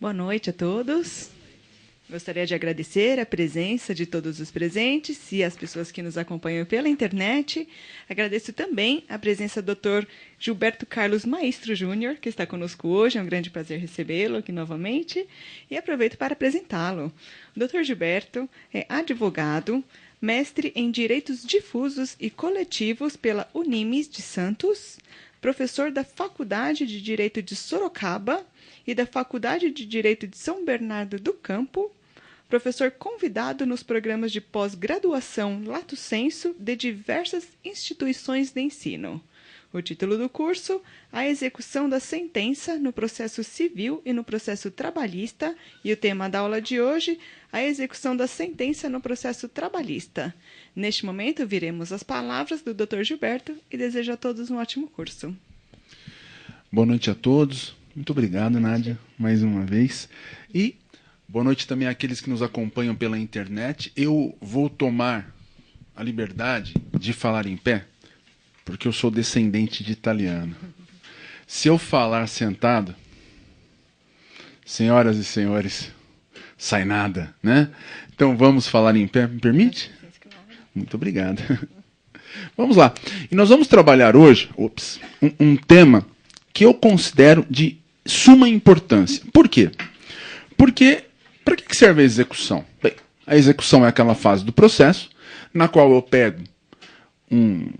Boa noite a todos. Gostaria de agradecer a presença de todos os presentes e as pessoas que nos acompanham pela internet. Agradeço também a presença do Dr. Gilberto Carlos Maestro Júnior, que está conosco hoje. É um grande prazer recebê-lo aqui novamente. E aproveito para apresentá-lo. O Dr. Gilberto é advogado, mestre em Direitos Difusos e Coletivos pela Unimes de Santos, professor da Faculdade de Direito de Sorocaba e da Faculdade de Direito de São Bernardo do Campo, professor convidado nos programas de pós-graduação Lato Sensu de diversas instituições de ensino. O título do curso: A Execução da Sentença no Processo Civil e no Processo Trabalhista, e o tema da aula de hoje: A Execução da Sentença no Processo Trabalhista. Neste momento, viremos as palavras do Dr. Gilberto e desejo a todos um ótimo curso. Boa noite a todos. Muito obrigado, Nádia, mais uma vez. E boa noite também àqueles que nos acompanham pela internet. Eu vou tomar a liberdade de falar em pé, porque eu sou descendente de italiano. Se eu falar sentado, senhoras e senhores, sai nada, né? Então vamos falar em pé, me permite? Muito obrigado. Vamos lá. E nós vamos trabalhar hoje um tema que eu considero de suma importância. Por quê? Porque, para que serve a execução? Bem, a execução é aquela fase do processo na qual eu pego um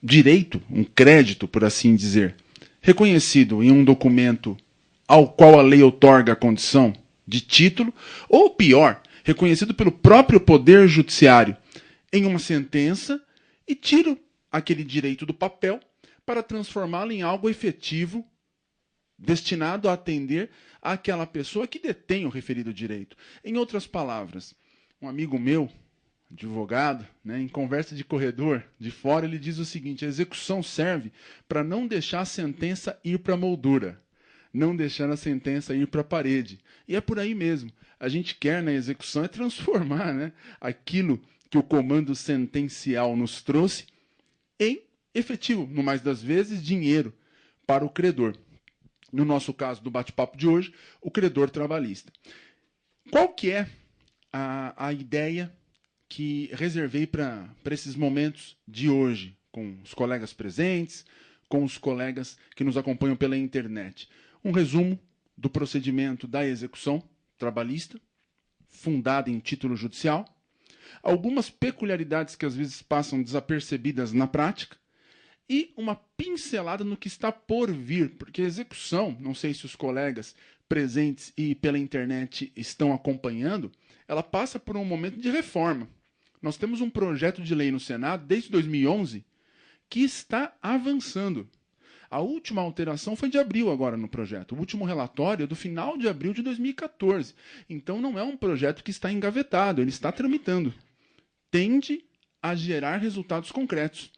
direito, um crédito, por assim dizer, reconhecido em um documento ao qual a lei outorga a condição de título, ou pior, reconhecido pelo próprio Poder Judiciário em uma sentença, e tiro aquele direito do papel para transformá-lo em algo efetivo, destinado a atender àquela pessoa que detém o referido direito. Em outras palavras, um amigo meu, advogado, em conversa de corredor de fora, ele diz o seguinte: a execução serve para não deixar a sentença ir para a moldura, não deixar a sentença ir para a parede. E é por aí mesmo. A gente quer, na execução, é transformar aquilo que o comando sentencial nos trouxe em efetivo, no mais das vezes, dinheiro para o credor. No nosso caso do bate-papo de hoje, o credor trabalhista. Qual que é a ideia que reservei para esses momentos de hoje, com os colegas presentes, com os colegas que nos acompanham pela internet? Um resumo do procedimento da execução trabalhista, fundada em título judicial, algumas peculiaridades que às vezes passam desapercebidas na prática, e uma pincelada no que está por vir, porque a execução, não sei se os colegas presentes e pela internet estão acompanhando, ela passa por um momento de reforma. Nós temos um projeto de lei no Senado, desde 2011, que está avançando. A última alteração foi de abril agora no projeto. O último relatório é do final de abril de 2014. Então não é um projeto que está engavetado, ele está tramitando. Tende a gerar resultados concretos.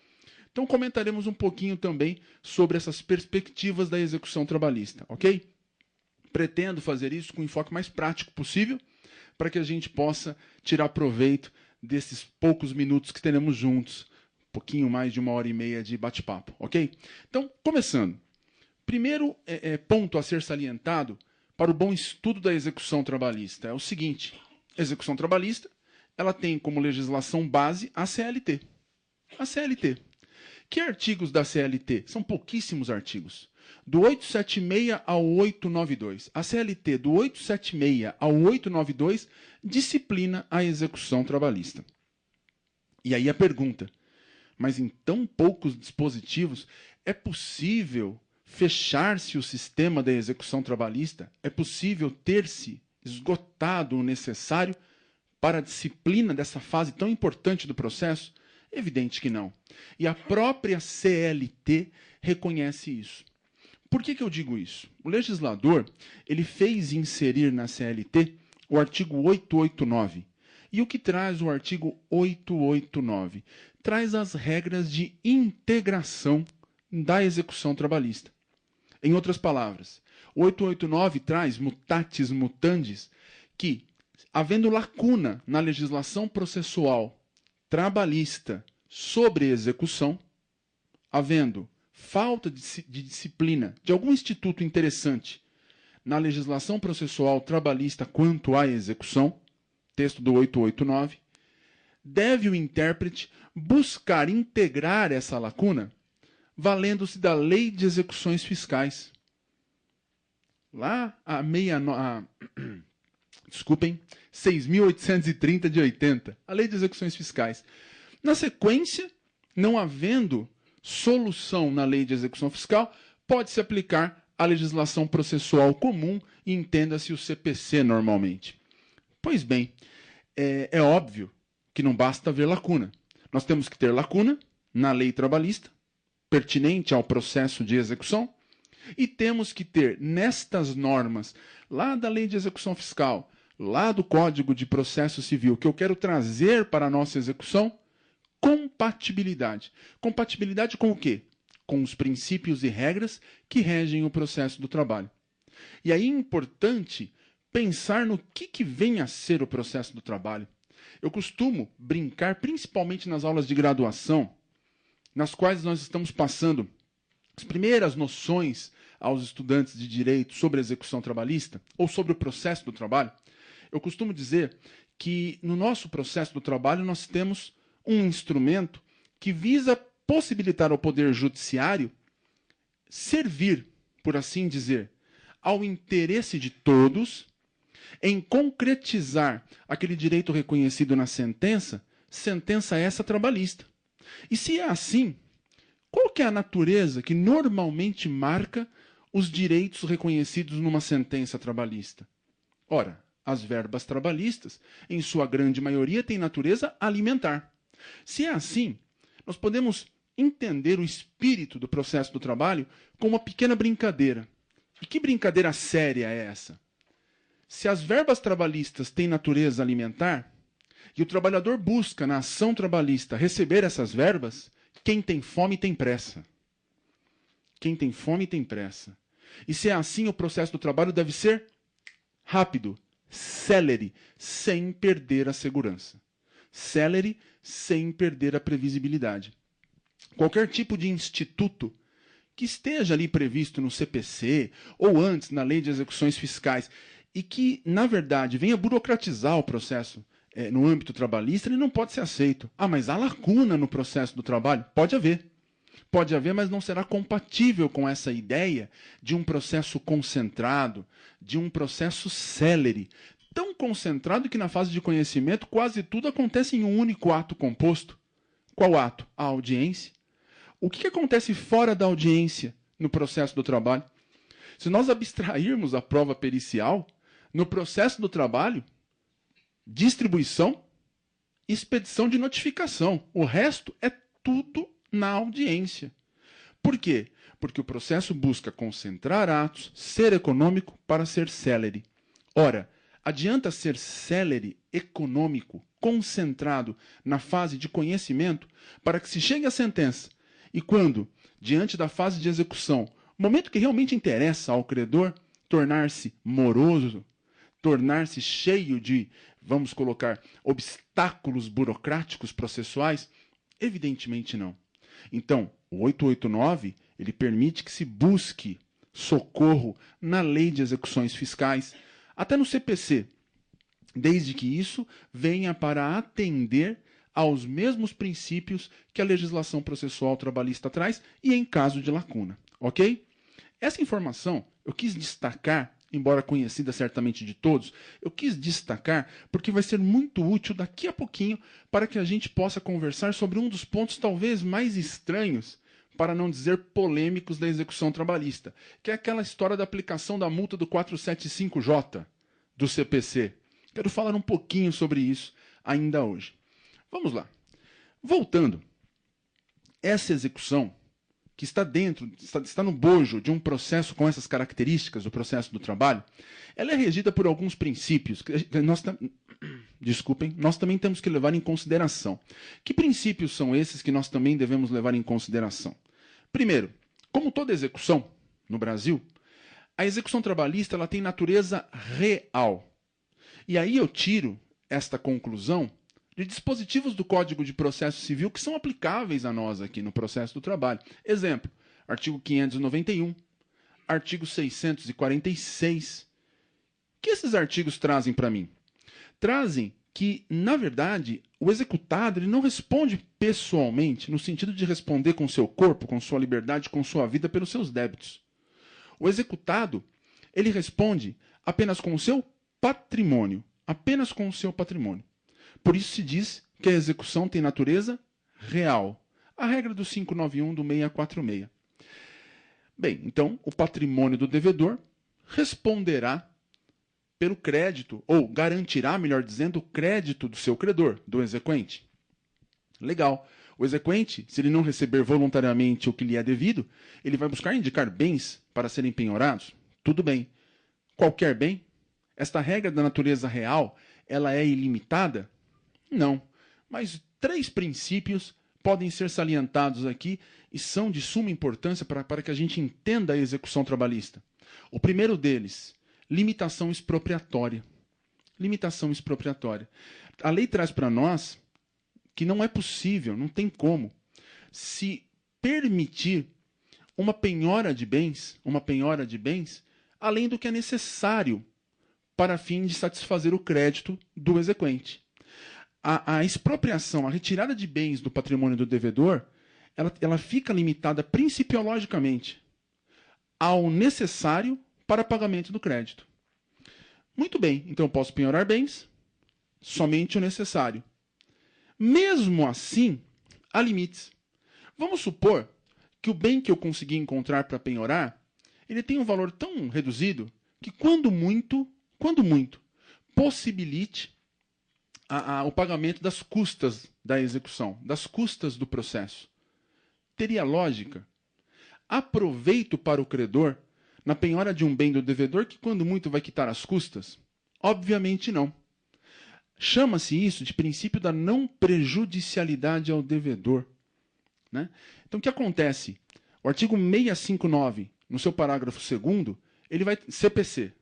Então comentaremos um pouquinho também sobre essas perspectivas da execução trabalhista, ok? Pretendo fazer isso com o enfoque mais prático possível, para que a gente possa tirar proveito desses poucos minutos que teremos juntos, um pouquinho mais de 1h30 de bate-papo, ok? Então, começando. Primeiro ponto a ser salientado para o bom estudo da execução trabalhista é o seguinte: a execução trabalhista, ela tem como legislação base a CLT. A CLT. Que artigos da CLT? São pouquíssimos artigos. Do 876 ao 892. A CLT do 876 ao 892 disciplina a execução trabalhista. E aí a pergunta: mas em tão poucos dispositivos é possível fechar-se o sistema da execução trabalhista? É possível ter-se esgotado o necessário para a disciplina dessa fase tão importante do processo? Evidente que não. E a própria CLT reconhece isso. Por que eu digo isso? O legislador ele fez inserir na CLT o artigo 889. E o que traz o artigo 889? Traz as regras de integração da execução trabalhista. Em outras palavras, o 889 traz mutatis mutandis que, havendo lacuna na legislação processual trabalhista sobre execução, havendo falta de disciplina de algum instituto interessante na legislação processual trabalhista quanto à execução, texto do 889, deve o intérprete buscar integrar essa lacuna valendo-se da Lei de Execuções Fiscais. Lá a 6.830 de 80, a Lei de Execuções Fiscais. Na sequência, não havendo solução na Lei de Execução Fiscal, pode-se aplicar a legislação processual comum, e entenda-se o CPC normalmente. Pois bem, é óbvio que não basta haver lacuna. Nós temos que ter lacuna na lei trabalhista, pertinente ao processo de execução, e temos que ter nestas normas, lá da Lei de Execução Fiscal, lá do Código de Processo Civil, que eu quero trazer para a nossa execução, compatibilidade. Compatibilidade com o quê? Com os princípios e regras que regem o processo do trabalho. E aí é importante pensar no que vem a ser o processo do trabalho. Eu costumo brincar, principalmente nas aulas de graduação, nas quais nós estamos passando as primeiras noções aos estudantes de direito sobre a execução trabalhista ou sobre o processo do trabalho. Eu costumo dizer que no nosso processo do trabalho nós temos um instrumento que visa possibilitar ao Poder Judiciário servir, por assim dizer, ao interesse de todos em concretizar aquele direito reconhecido na sentença, sentença essa trabalhista. E se é assim, qual que é a natureza que normalmente marca os direitos reconhecidos numa sentença trabalhista? Ora, as verbas trabalhistas, em sua grande maioria, têm natureza alimentar. Se é assim, nós podemos entender o espírito do processo do trabalho com uma pequena brincadeira. E que brincadeira séria é essa? Se as verbas trabalhistas têm natureza alimentar, e o trabalhador busca na ação trabalhista receber essas verbas, quem tem fome tem pressa. Quem tem fome tem pressa. E se é assim, o processo do trabalho deve ser rápido, célere, sem perder a segurança. Célere, sem perder a previsibilidade. Qualquer tipo de instituto que esteja ali previsto no CPC, ou antes na Lei de Execuções Fiscais, e que, na verdade, venha burocratizar o processo no âmbito trabalhista, ele não pode ser aceito. Ah, mas há lacuna no processo do trabalho? Pode haver. Pode haver, mas não será compatível com essa ideia de um processo concentrado, de um processo célere. Tão concentrado que na fase de conhecimento quase tudo acontece em um único ato composto. Qual ato? A audiência. O que acontece fora da audiência no processo do trabalho? Se nós abstrairmos a prova pericial, no processo do trabalho, distribuição, expedição de notificação. O resto é tudo na audiência. Por quê? Porque o processo busca concentrar atos, ser econômico para ser célere. Ora, adianta ser célere, econômico, concentrado na fase de conhecimento para que se chegue à sentença. E quando, diante da fase de execução, momento que realmente interessa ao credor, tornar-se moroso, tornar-se cheio de, vamos colocar, obstáculos burocráticos processuais? Evidentemente não. Então, o 889, ele permite que se busque socorro na Lei de Execuções Fiscais, até no CPC, desde que isso venha para atender aos mesmos princípios que a legislação processual trabalhista traz e em caso de lacuna, ok? Essa informação eu quis destacar, embora conhecida certamente de todos, eu quis destacar porque vai ser muito útil daqui a pouquinho para que a gente possa conversar sobre um dos pontos talvez mais estranhos, para não dizer polêmicos, da execução trabalhista, que é aquela história da aplicação da multa do 475J do CPC. Quero falar um pouquinho sobre isso ainda hoje. Vamos lá. Voltando, essa execução que está dentro, está no bojo de um processo com essas características do processo do trabalho, ela é regida por alguns princípios que nós também temos que levar em consideração. Que princípios são esses que nós também devemos levar em consideração? Primeiro, como toda execução no Brasil, a execução trabalhista ela tem natureza real. E aí eu tiro esta conclusão de dispositivos do Código de Processo Civil que são aplicáveis a nós aqui no processo do trabalho. Exemplo, artigo 591, artigo 646. O que esses artigos trazem para mim? Trazem que, na verdade, o executado ele não responde pessoalmente, no sentido de responder com seu corpo, com sua liberdade, com sua vida pelos seus débitos. O executado, ele responde apenas com o seu patrimônio, apenas com o seu patrimônio. Por isso se diz que a execução tem natureza real. A regra do 591 do 646. Bem, então, o patrimônio do devedor responderá pelo crédito, ou garantirá, melhor dizendo, o crédito do seu credor, do exequente. Legal. O exequente, se ele não receber voluntariamente o que lhe é devido, ele vai buscar indicar bens para serem penhorados. Tudo bem. Qualquer bem? Esta regra da natureza real, ela é ilimitada? Não. Mas 3 princípios podem ser salientados aqui e são de suma importância para que a gente entenda a execução trabalhista. O primeiro deles, limitação expropriatória. Limitação expropriatória. A lei traz para nós que não é possível, não tem como, se permitir uma penhora de bens, além do que é necessário para fim de satisfazer o crédito do exequente. A expropriação, a retirada de bens do patrimônio do devedor, ela fica limitada principiologicamente ao necessário para pagamento do crédito. Muito bem, então eu posso penhorar bens, somente o necessário. Mesmo assim, há limites. Vamos supor que o bem que eu consegui encontrar para penhorar, ele tem um valor tão reduzido que quando muito, possibilite o pagamento das custas da execução, das custas do processo. Teria lógica? Há proveito para o credor na penhora de um bem do devedor que quando muito vai quitar as custas? Obviamente não. Chama-se isso de princípio da não prejudicialidade ao devedor. Né? Então o que acontece? O artigo 659, no seu parágrafo 2º, ele vai CPC,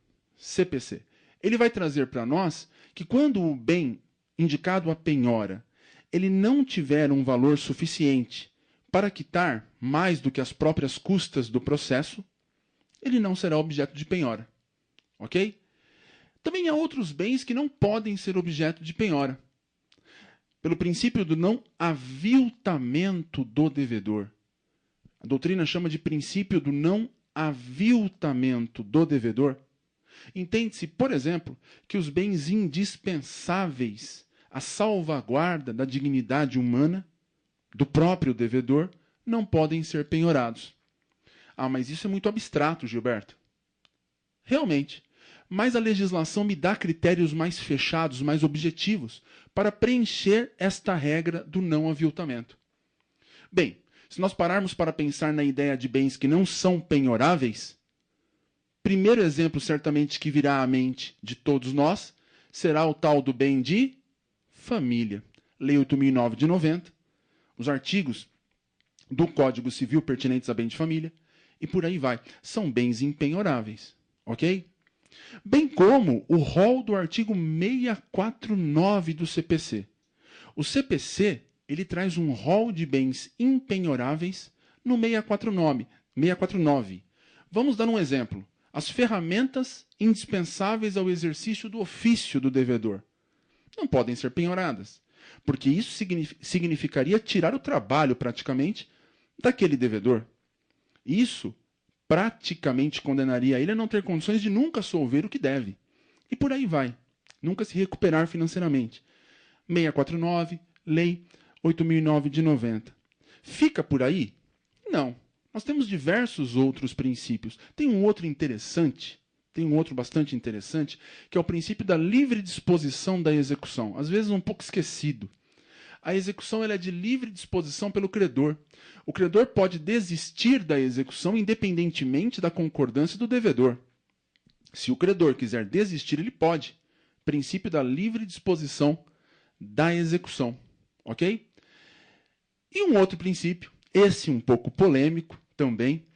ele vai trazer para nós que quando o bem indicado à penhora, ele não tiver um valor suficiente para quitar mais do que as próprias custas do processo, ele não será objeto de penhora. Ok? Também há outros bens que não podem ser objeto de penhora. Pelo princípio do não aviltamento do devedor. A doutrina chama de princípio do não aviltamento do devedor. Entende-se, por exemplo, que os bens indispensáveis à salvaguarda da dignidade humana do próprio devedor não podem ser penhorados. Ah, mas isso é muito abstrato, Gilberto. Realmente. Mas a legislação me dá critérios mais fechados, mais objetivos, para preencher esta regra do não aviltamento. Bem, se nós pararmos para pensar na ideia de bens que não são penhoráveis, primeiro exemplo certamente que virá à mente de todos nós será o tal do bem de família. Lei 8.009 de 90, os artigos do Código Civil pertinentes a bem de família, e por aí vai. São bens impenhoráveis, ok? Bem como o rol do artigo 649 do CPC. O CPC, ele traz um rol de bens impenhoráveis no 649. Vamos dar um exemplo. As ferramentas indispensáveis ao exercício do ofício do devedor não podem ser penhoradas, porque isso significaria tirar o trabalho, praticamente, daquele devedor. Isso praticamente condenaria ele a não ter condições de nunca solver o que deve. E por aí vai. Nunca se recuperar financeiramente. 649, Lei 8.009 de 90. Fica por aí? Não. Nós temos diversos outros princípios. Tem um outro bastante interessante, que é o princípio da livre disposição da execução. Às vezes um pouco esquecido. A execução ela é de livre disposição pelo credor. O credor pode desistir da execução independentemente da concordância do devedor. Se o credor quiser desistir, ele pode. Princípio da livre disposição da execução. Ok? E um outro princípio, esse um pouco polêmico também,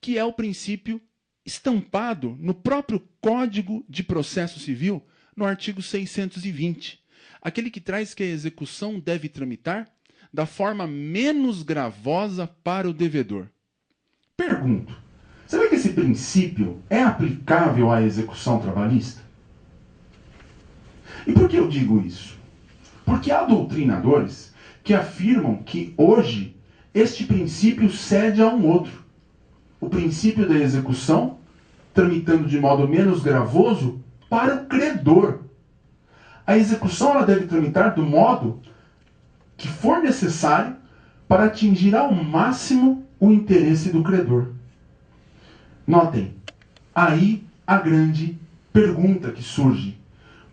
que é o princípio estampado no próprio Código de Processo Civil, no artigo 620. Aquele que traz que a execução deve tramitar da forma menos gravosa para o devedor. Pergunto, Será que esse princípio é aplicável à execução trabalhista? E por que eu digo isso? Porque há doutrinadores que afirmam que hoje este princípio cede a um outro. O princípio da execução, tramitando de modo menos gravoso para o credor. A execução ela deve tramitar do modo que for necessário para atingir ao máximo o interesse do credor. Notem, aí a grande pergunta que surge.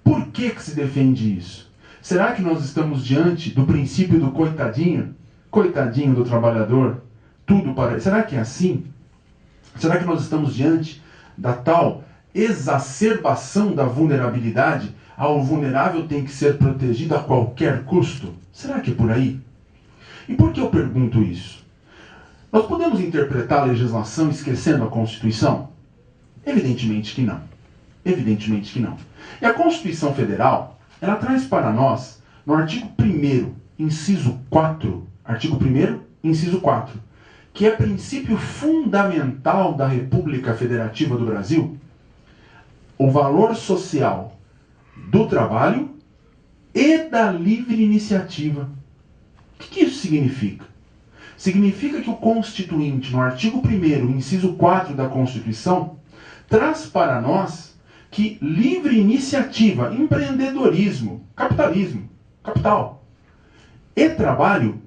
Por que se defende isso? Será que nós estamos diante do princípio do coitadinho? Coitadinho do trabalhador? Tudo para... Será que é assim? Será que nós estamos diante da tal exacerbação da vulnerabilidade? O vulnerável tem que ser protegido a qualquer custo? Será que é por aí? E por que eu pergunto isso? Nós podemos interpretar a legislação esquecendo a Constituição? Evidentemente que não. Evidentemente que não. E a Constituição Federal, ela traz para nós, no artigo 1º, inciso 4, artigo 1º, inciso 4, que é princípio fundamental da República Federativa do Brasil, o valor social do trabalho e da livre iniciativa. O que isso significa? Significa que o Constituinte, no artigo 1º, inciso 4 da Constituição, traz para nós que livre iniciativa, empreendedorismo, capitalismo, capital e trabalho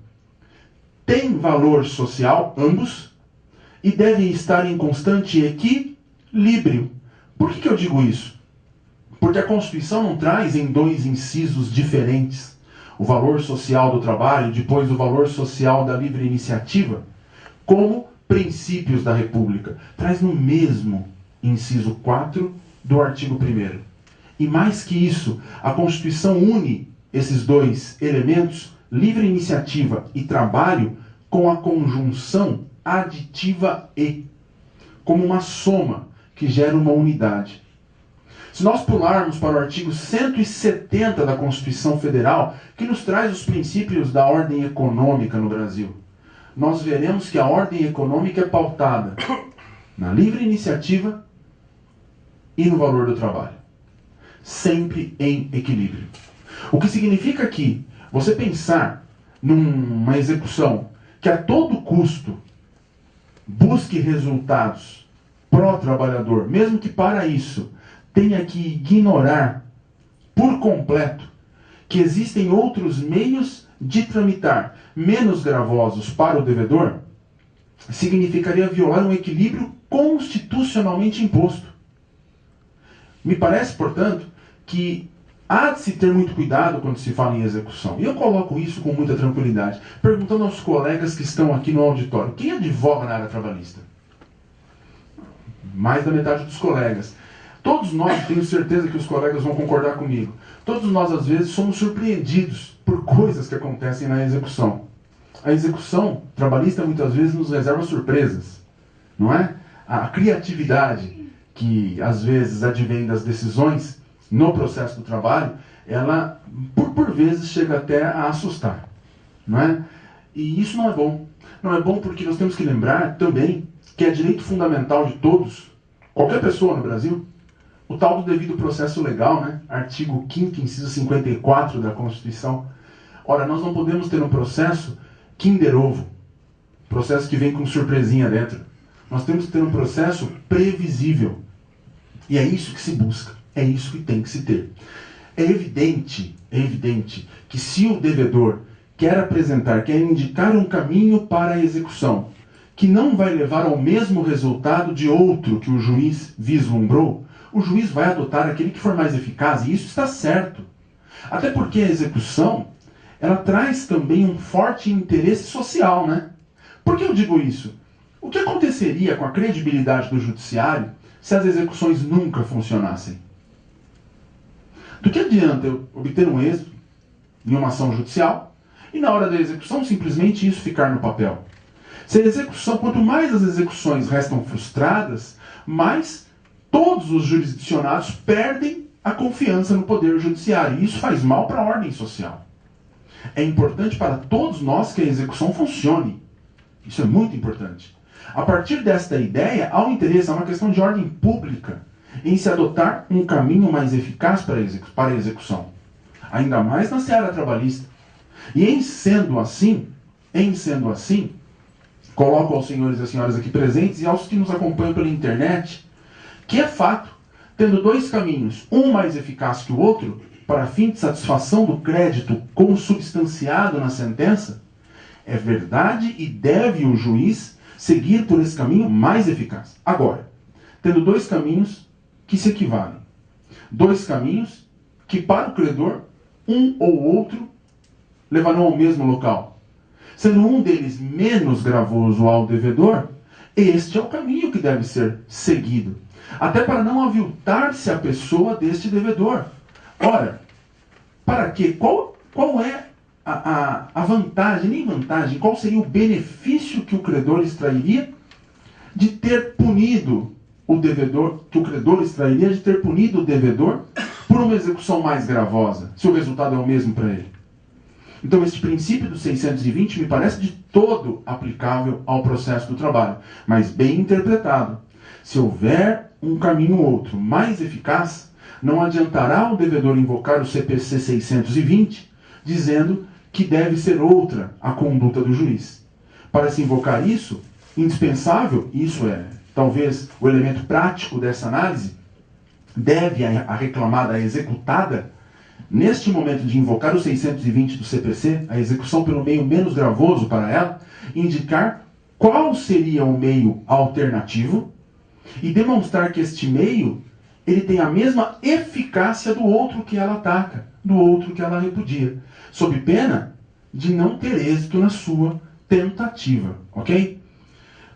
têm valor social, ambos, e devem estar em constante equilíbrio. Por que eu digo isso? Porque a Constituição não traz em dois incisos diferentes o valor social do trabalho, depois o valor social da livre iniciativa, como princípios da República. Traz no mesmo inciso 4 do artigo 1º. E mais que isso, a Constituição une esses dois elementos, livre iniciativa e trabalho, com a conjunção aditiva e, como uma soma que gera uma unidade. Se nós pularmos para o artigo 170 da Constituição Federal, que nos traz os princípios da ordem econômica no Brasil, nós veremos que a ordem econômica é pautada na livre iniciativa e no valor do trabalho. Sempre em equilíbrio. O que significa que você pensar numa execução que a todo custo busque resultados pró-trabalhador, mesmo que para isso tenha que ignorar por completo que existem outros meios de tramitar menos gravosos para o devedor, significaria violar um equilíbrio constitucionalmente imposto. Me parece, portanto, que há de se ter muito cuidado quando se fala em execução. E eu coloco isso com muita tranquilidade, perguntando aos colegas que estão aqui no auditório: quem advoga na área trabalhista? Mais da metade dos colegas. Todos nós, tenho certeza que os colegas vão concordar comigo, todos nós às vezes somos surpreendidos por coisas que acontecem na execução. A execução trabalhista muitas vezes nos reserva surpresas, não é? A criatividade que às vezes advém das decisões no processo do trabalho, ela por vezes chega até a assustar, não é? E isso não é bom. Não é bom porque nós temos que lembrar também que é direito fundamental de todos, qualquer pessoa no Brasil, o tal do devido processo legal, né? Artigo 5º, inciso 54 da Constituição. Ora, nós não podemos ter um processo Kinder Ovo, processo que vem com surpresinha dentro. Nós temos que ter um processo previsível. E é isso que se busca, é isso que tem que se ter. É evidente que se o devedor quer apresentar, quer indicar um caminho para a execução, que não vai levar ao mesmo resultado de outro que o juiz vislumbrou, o juiz vai adotar aquele que for mais eficaz, e isso está certo. Até porque a execução, ela traz também um forte interesse social, né? Por que eu digo isso? O que aconteceria com a credibilidade do judiciário se as execuções nunca funcionassem? Do que adianta eu obter um êxito em uma ação judicial e na hora da execução simplesmente isso ficar no papel? Se a execução, quanto mais as execuções restam frustradas, mais todos os jurisdicionados perdem a confiança no poder judiciário. E isso faz mal para a ordem social. É importante para todos nós que a execução funcione. Isso é muito importante. A partir desta ideia, há um interesse, há uma questão de ordem pública em se adotar um caminho mais eficaz para a execução. Ainda mais na seara trabalhista. E em sendo assim, coloco aos senhores e às senhoras aqui presentes e aos que nos acompanham pela internet, que é fato, tendo dois caminhos, um mais eficaz que o outro, para fim de satisfação do crédito consubstanciado na sentença, é verdade e deve o juiz seguir por esse caminho mais eficaz. Agora, tendo dois caminhos que se equivalem, dois caminhos que para o credor, um ou outro levarão ao mesmo local. Sendo um deles menos gravoso ao devedor, este é o caminho que deve ser seguido, até para não aviltar-se a pessoa deste devedor. Ora, para quê? Qual é a vantagem, nem vantagem, qual seria o benefício que o credor extrairia de ter punido o devedor, que o credor extrairia de ter punido o devedor por uma execução mais gravosa, se o resultado é o mesmo para ele? Então, este princípio do 620 me parece de todo aplicável ao processo do trabalho, mas bem interpretado. Se houver um caminho ou outro mais eficaz, não adiantará o devedor invocar o CPC 620, dizendo que deve ser outra a conduta do juiz. Para se invocar isso, indispensável, isso é talvez o elemento prático dessa análise, deve a reclamada, a executada, neste momento de invocar o 620 do CPC, a execução pelo meio menos gravoso para ela, indicar qual seria o meio alternativo e demonstrar que este meio ele tem a mesma eficácia do outro que ela ataca, do outro que ela repudia, sob pena de não ter êxito na sua tentativa, ok?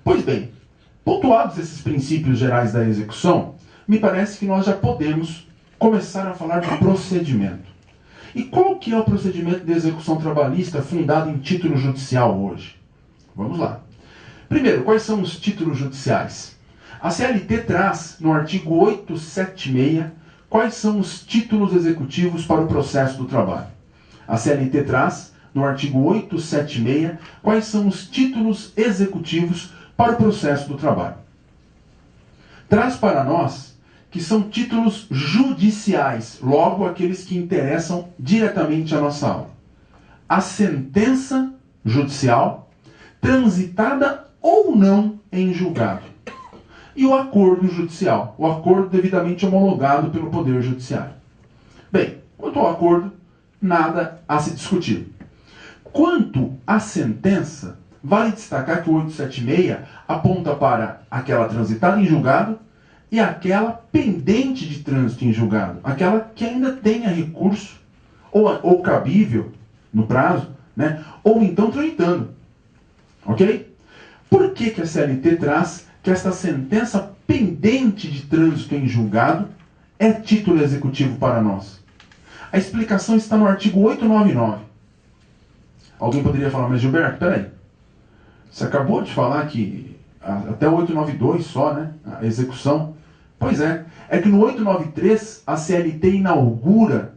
Pois bem, pontuados esses princípios gerais da execução, me parece que nós já podemos começar a falar do procedimento. E qual que é o procedimento de execução trabalhista fundado em título judicial hoje? Vamos lá. Primeiro, quais são os títulos judiciais? A CLT traz, no artigo 876, quais são os títulos executivos para o processo do trabalho. A CLT traz, no artigo 876, quais são os títulos executivos para o processo do trabalho. Traz para nós que são títulos judiciais, logo aqueles que interessam diretamente à nossa aula. A sentença judicial, transitada ou não em julgado. E o acordo judicial, o acordo devidamente homologado pelo Poder Judiciário. Bem, quanto ao acordo, nada a se discutir. Quanto à sentença, vale destacar que o 876 aponta para aquela transitada em julgado e aquela pendente de trânsito em julgado, aquela que ainda tenha recurso, ou cabível no prazo, né? Ou então tramitando. Ok? Por que a CLT traz que esta sentença pendente de trânsito em julgado é título executivo para nós? A explicação está no artigo 899. Alguém poderia falar, mas Gilberto, peraí. Você acabou de falar que até o 892 só, né? A execução. Pois é que no 893 a CLT inaugura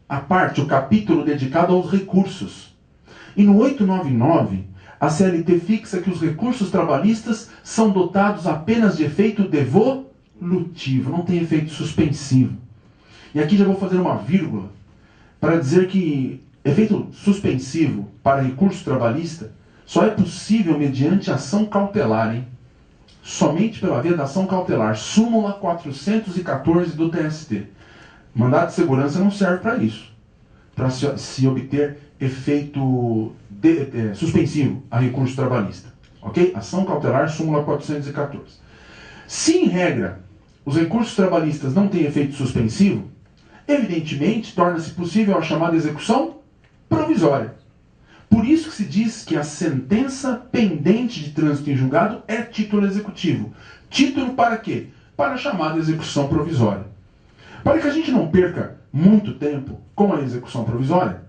a parte, o capítulo dedicado aos recursos. E no 899, a CLT fixa que os recursos trabalhistas são dotados apenas de efeito devolutivo, não tem efeito suspensivo. E aqui já vou fazer uma vírgula para dizer que efeito suspensivo para recurso trabalhista só é possível mediante ação cautelar, hein? Somente pela via da ação cautelar. Súmula 414 do TST. Mandado de segurança não serve para isso. Para se obter efeito suspensivo a recurso trabalhista. Ok? Ação cautelar, súmula 414. Se, em regra, os recursos trabalhistas não têm efeito suspensivo, evidentemente, torna-se possível a chamada execução provisória. Por isso que se diz que a sentença pendente de trânsito em julgado é título executivo. Título para quê? Para a chamada execução provisória. Para que a gente não perca muito tempo com a execução provisória,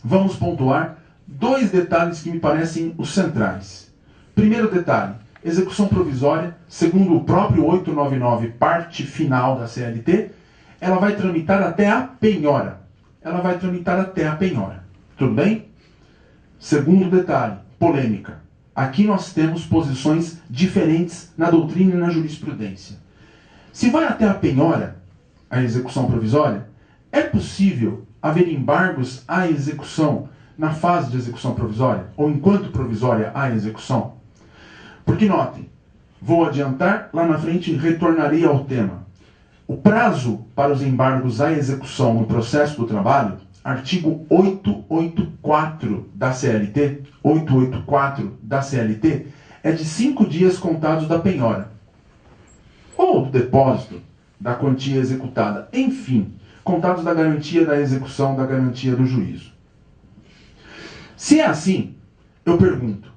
vamos pontuar dois detalhes que me parecem os centrais. Primeiro detalhe, execução provisória, segundo o próprio 899, parte final da CLT, ela vai tramitar até a penhora. Ela vai tramitar até a penhora. Tudo bem? Segundo detalhe, polêmica. aqui nós temos posições diferentes na doutrina e na jurisprudência. Se vai até a penhora, a execução provisória, é possível haver embargos à execução na fase de execução provisória, ou enquanto provisória à execução? Porque notem, vou adiantar, lá na frente retornarei ao tema. O prazo para os embargos à execução no processo do trabalho, artigo 884 da CLT, 884 da CLT, é de 5 dias contados da penhora, ou do depósito da quantia executada, enfim, contados da garantia da execução, da garantia do juízo. Se é assim, eu pergunto,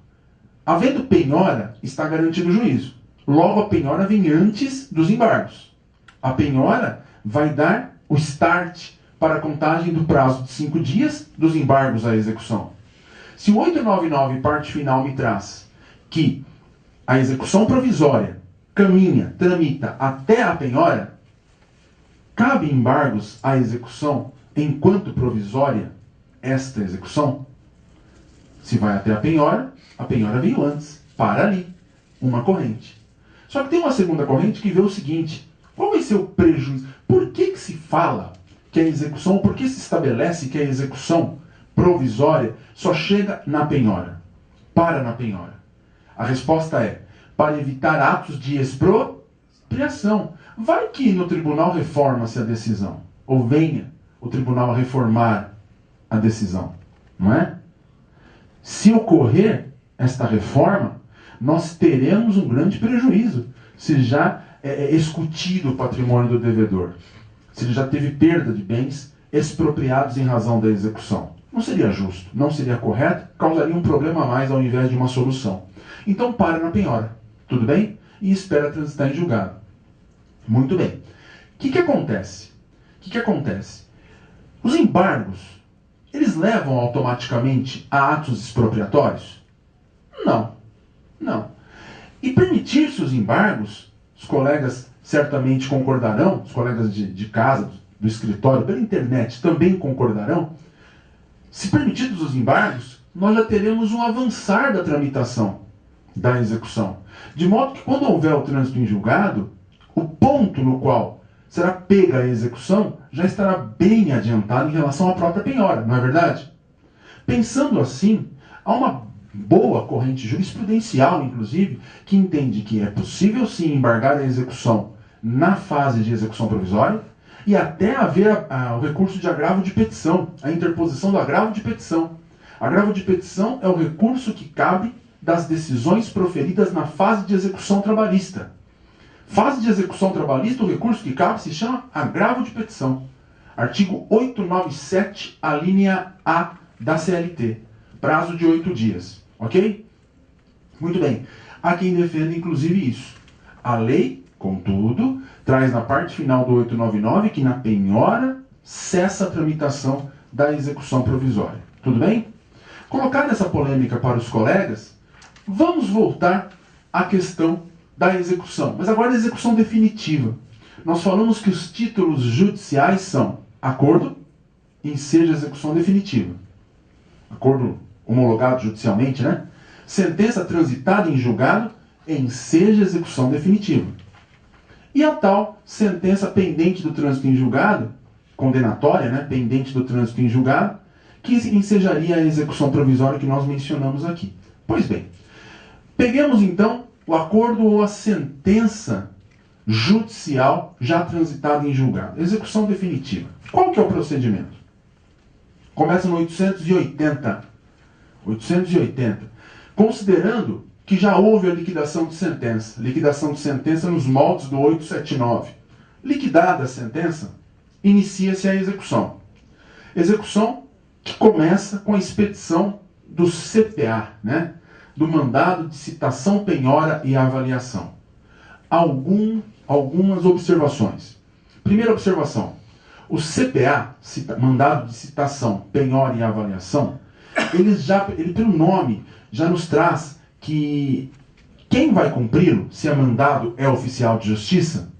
havendo penhora, está garantido o juízo. Logo, a penhora vem antes dos embargos. A penhora vai dar o start para a contagem do prazo de 5 dias dos embargos à execução. Se o 899, parte final, me traz que a execução provisória caminha, tramita até a penhora, cabe embargos à execução enquanto provisória esta execução? Se vai até a penhora veio antes, para ali, uma corrente. Só que tem uma segunda corrente que vê o seguinte: qual vai ser o prejuízo? Por que se fala que a execução, por que se estabelece que a execução provisória só chega na penhora? Para na penhora. A resposta é: para evitar atos de expropriação. Vai que no tribunal reforma-se a decisão, ou venha o tribunal a reformar a decisão, não é? Se ocorrer esta reforma, nós teremos um grande prejuízo, se já é escutido o patrimônio do devedor, se ele já teve perda de bens expropriados em razão da execução. Não seria justo, não seria correto, causaria um problema a mais ao invés de uma solução. Então para na penhora, tudo bem? E espera transitar em julgado. Muito bem. O que acontece? O que acontece? Os embargos, eles levam automaticamente a atos expropriatórios? Não. Não. E permitir-se os embargos, os colegas certamente concordarão, os colegas de casa, do escritório, pela internet também concordarão, se permitidos os embargos, nós já teremos um avançar da tramitação da execução. De modo que quando houver o trânsito em julgado, o ponto no qual será pega a execução já estará bem adiantado em relação à própria penhora, não é verdade? Pensando assim, há uma boa corrente jurisprudencial, inclusive, que entende que é possível sim embargar a execução na fase de execução provisória e até haver o recurso de agravo de petição, a interposição do agravo de petição. Agravo de petição é o recurso que cabe das decisões proferidas na fase de execução trabalhista. Fase de execução trabalhista, o recurso que cabe se chama agravo de petição. Artigo 897, a linha A da CLT. Prazo de 8 dias. Ok? Muito bem. Há quem defenda, inclusive, isso. A lei, contudo, traz na parte final do 899 que na penhora cessa a tramitação da execução provisória. Tudo bem? Colocada essa polêmica para os colegas, vamos voltar à questão da execução. Mas agora a execução definitiva. Nós falamos que os títulos judiciais são acordo, ensejo de execução definitiva. Acordo homologado judicialmente, né? Sentença transitada em julgado, ensejo de execução definitiva. E a tal sentença pendente do trânsito em julgado, condenatória, né? Pendente do trânsito em julgado, que ensejaria a execução provisória que nós mencionamos aqui. Pois bem, peguemos então o acordo ou a sentença judicial já transitada em julgado. Execução definitiva. Qual que é o procedimento? Começa no 880. 880. Considerando que já houve a liquidação de sentença. Liquidação de sentença nos moldes do 879. Liquidada a sentença, inicia-se a execução. Execução que começa com a expedição do CPA, né? Do mandado de citação, penhora e avaliação. Algumas observações. Primeira observação. O CPA, mandado de citação, penhora e avaliação, ele pelo nome já nos traz que quem vai cumpri-lo, se é mandado é oficial de justiça,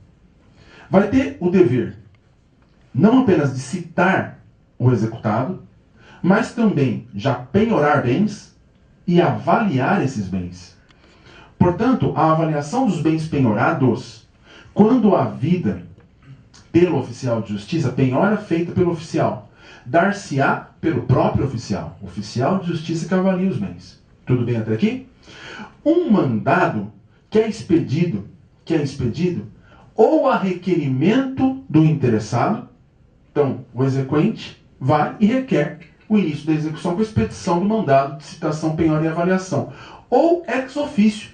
vai ter o dever não apenas de citar o executado, mas também já penhorar bens e avaliar esses bens. Portanto, a avaliação dos bens penhorados, quando havida pelo oficial de justiça, penhora feita pelo oficial, dar-se-á pelo próprio oficial de justiça que avalia os bens. Tudo bem até aqui? Um mandado que é expedido ou a requerimento do interessado, então o exequente vai e requer o início da execução com a expedição do mandado de citação, penhora e avaliação, ou ex officio.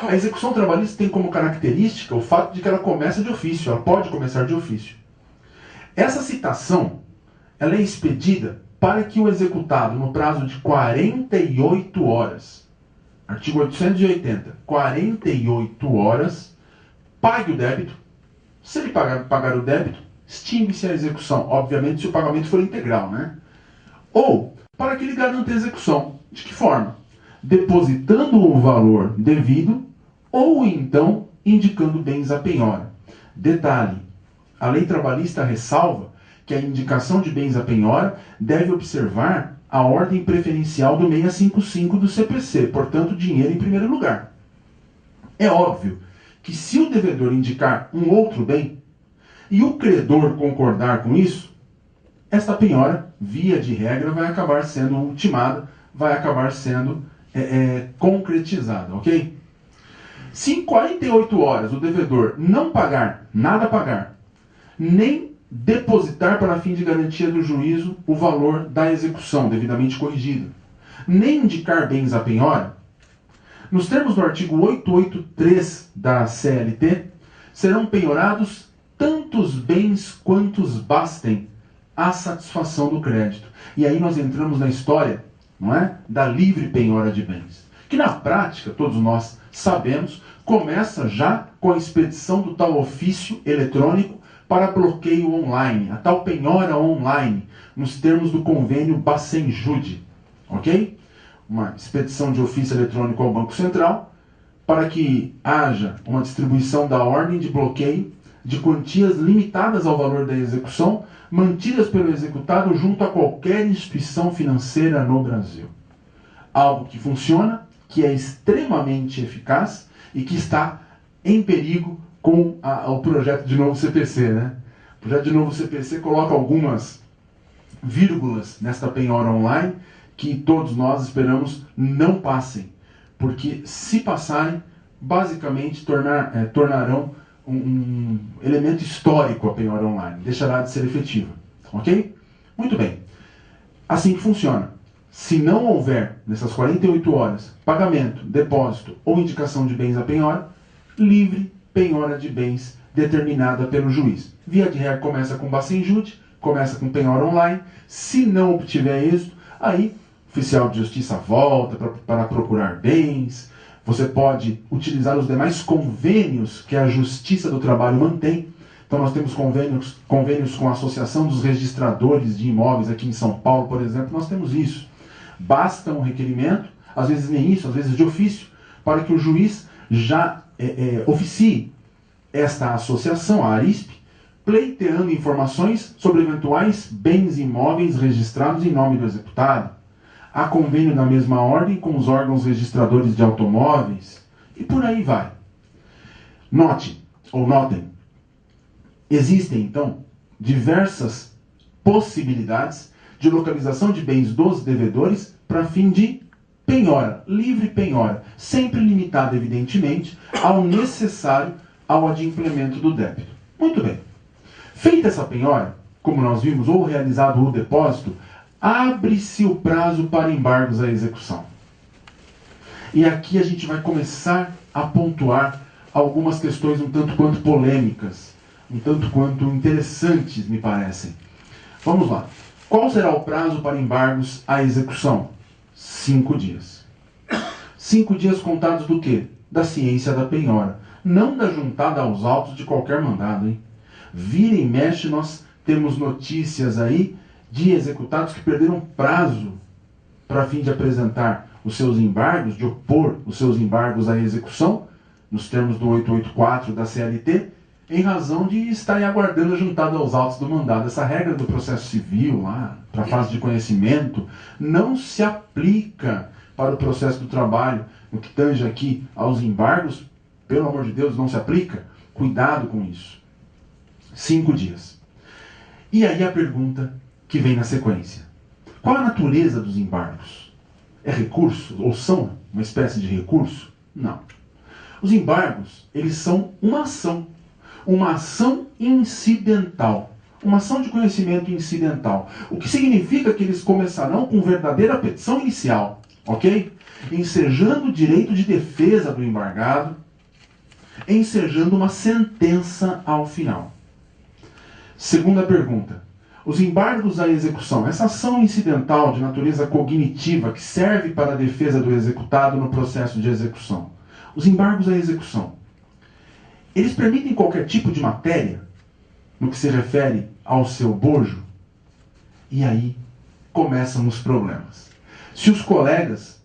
A execução trabalhista tem como característica o fato de que ela começa de ofício, ela pode começar de ofício. Essa citação, ela é expedida para que o executado, no prazo de 48 horas, artigo 880, 48 horas, pague o débito. Se ele pagar o débito, extingue-se a execução, obviamente se o pagamento for integral, né? Ou, para que ele garanta a execução. De que forma? Depositando o valor devido ou então indicando bens a penhora. Detalhe, a lei trabalhista ressalva que a indicação de bens a penhora deve observar a ordem preferencial do 655 do CPC, portanto, dinheiro em primeiro lugar. É óbvio que se o devedor indicar um outro bem e o credor concordar com isso, esta penhora, via de regra, vai acabar sendo ultimada, vai acabar sendo concretizada, ok? Se em 48 horas o devedor não pagar, nada pagar, nem depositar para fim de garantia do juízo o valor da execução devidamente corrigido, nem indicar bens a penhora, nos termos do artigo 883 da CLT, serão penhorados tantos bens quantos bastem à satisfação do crédito. E aí nós entramos na história, não é, da livre penhora de bens, que na prática, todos nós sabemos, começa já com a expedição do tal ofício eletrônico para bloqueio online, a tal penhora online, nos termos do convênio Bacen-Jude, ok? Uma expedição de ofício eletrônico ao Banco Central para que haja uma distribuição da ordem de bloqueio de quantias limitadas ao valor da execução, mantidas pelo executado junto a qualquer instituição financeira no Brasil. Algo que funciona, que é extremamente eficaz e que está em perigo com o projeto de novo CPC, né? O projeto de novo CPC coloca algumas vírgulas nesta penhora online que todos nós esperamos não passem, porque se passarem, basicamente tornarão um elemento histórico a penhora online, deixará de ser efetiva, ok? Muito bem, assim que funciona. Se não houver, nessas 48 horas, pagamento, depósito ou indicação de bens a penhora, livre penhora de bens determinada pelo juiz. Via de regra começa com Bacen-Jude, começa com penhora online. Se não obtiver êxito, aí o oficial de justiça volta para procurar bens. Você pode utilizar os demais convênios que a Justiça do Trabalho mantém. Então nós temos convênios com a Associação dos Registradores de Imóveis aqui em São Paulo, por exemplo, nós temos isso. Basta um requerimento, às vezes nem isso, às vezes de ofício, para que o juiz já oficie esta associação, a ARISP, pleiteando informações sobre eventuais bens imóveis registrados em nome do executado. Há convênio na mesma ordem com os órgãos registradores de automóveis, e por aí vai. Notem, existem, então, diversas possibilidades de localização de bens dos devedores para fim de penhora, livre penhora, sempre limitada, evidentemente, ao necessário ao adimplemento do débito. Muito bem. Feita essa penhora, como nós vimos, ou realizado o depósito, abre-se o prazo para embargos à execução. E aqui a gente vai começar a pontuar algumas questões um tanto quanto polêmicas, um tanto quanto interessantes, me parecem. Vamos lá. Qual será o prazo para embargos à execução? 5 dias. 5 dias contados do quê? Da ciência da penhora. Não da juntada aos autos de qualquer mandado, hein? Vira e mexe, nós temos notícias aí de executados que perderam prazo para fim de apresentar os seus embargos, de opor os seus embargos à execução, nos termos do 884 da CLT, em razão de estarem aguardando a juntada aos autos do mandado. Essa regra do processo civil, lá, para a fase de conhecimento, não se aplica para o processo do trabalho, no que tange aqui aos embargos, pelo amor de Deus, não se aplica. Cuidado com isso. 5 dias. E aí a pergunta que vem na sequência. Qual a natureza dos embargos? É recurso? Ou são uma espécie de recurso? Não. Os embargos, eles são uma ação incidental, uma ação de conhecimento incidental, o que significa que eles começarão com verdadeira petição inicial, ok? Ensejando o direito de defesa do embargado, ensejando uma sentença ao final. Segunda pergunta. Os embargos à execução, essa ação incidental de natureza cognitiva que serve para a defesa do executado no processo de execução. Os embargos à execução, eles permitem qualquer tipo de matéria no que se refere ao seu bojo? E aí começam os problemas. Se os colegas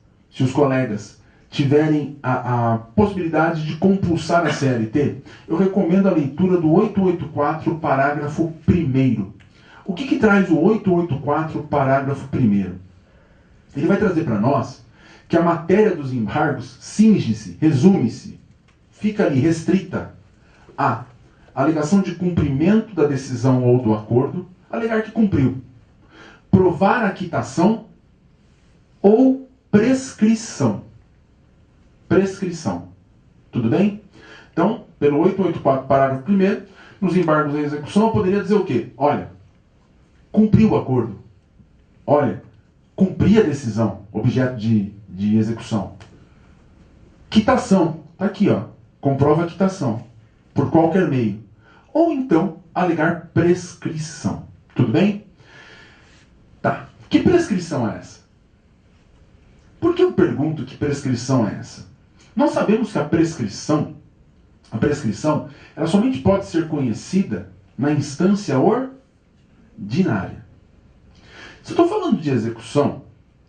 tiverem a possibilidade de compulsar a CLT, eu recomendo a leitura do 884, parágrafo 1º. O que traz o 884, parágrafo 1º? Ele vai trazer para nós que a matéria dos embargos cinge-se, resume-se, fica ali restrita a alegação de cumprimento da decisão ou do acordo, alegar que cumpriu, provar a quitação ou prescrição. Prescrição. Tudo bem? Então, pelo 884, parágrafo 1º, nos embargos à execução, eu poderia dizer o quê? Olha, cumpriu o acordo. Olha, cumpri a decisão, objeto de execução. Quitação. Está aqui, ó. Comprova a quitação. Por qualquer meio. Ou então, alegar prescrição. Tudo bem? Tá. Que prescrição é essa? Por que eu pergunto que prescrição é essa? Nós sabemos que a prescrição, ela somente pode ser conhecida na instância ordinária. Se eu estou falando de execução,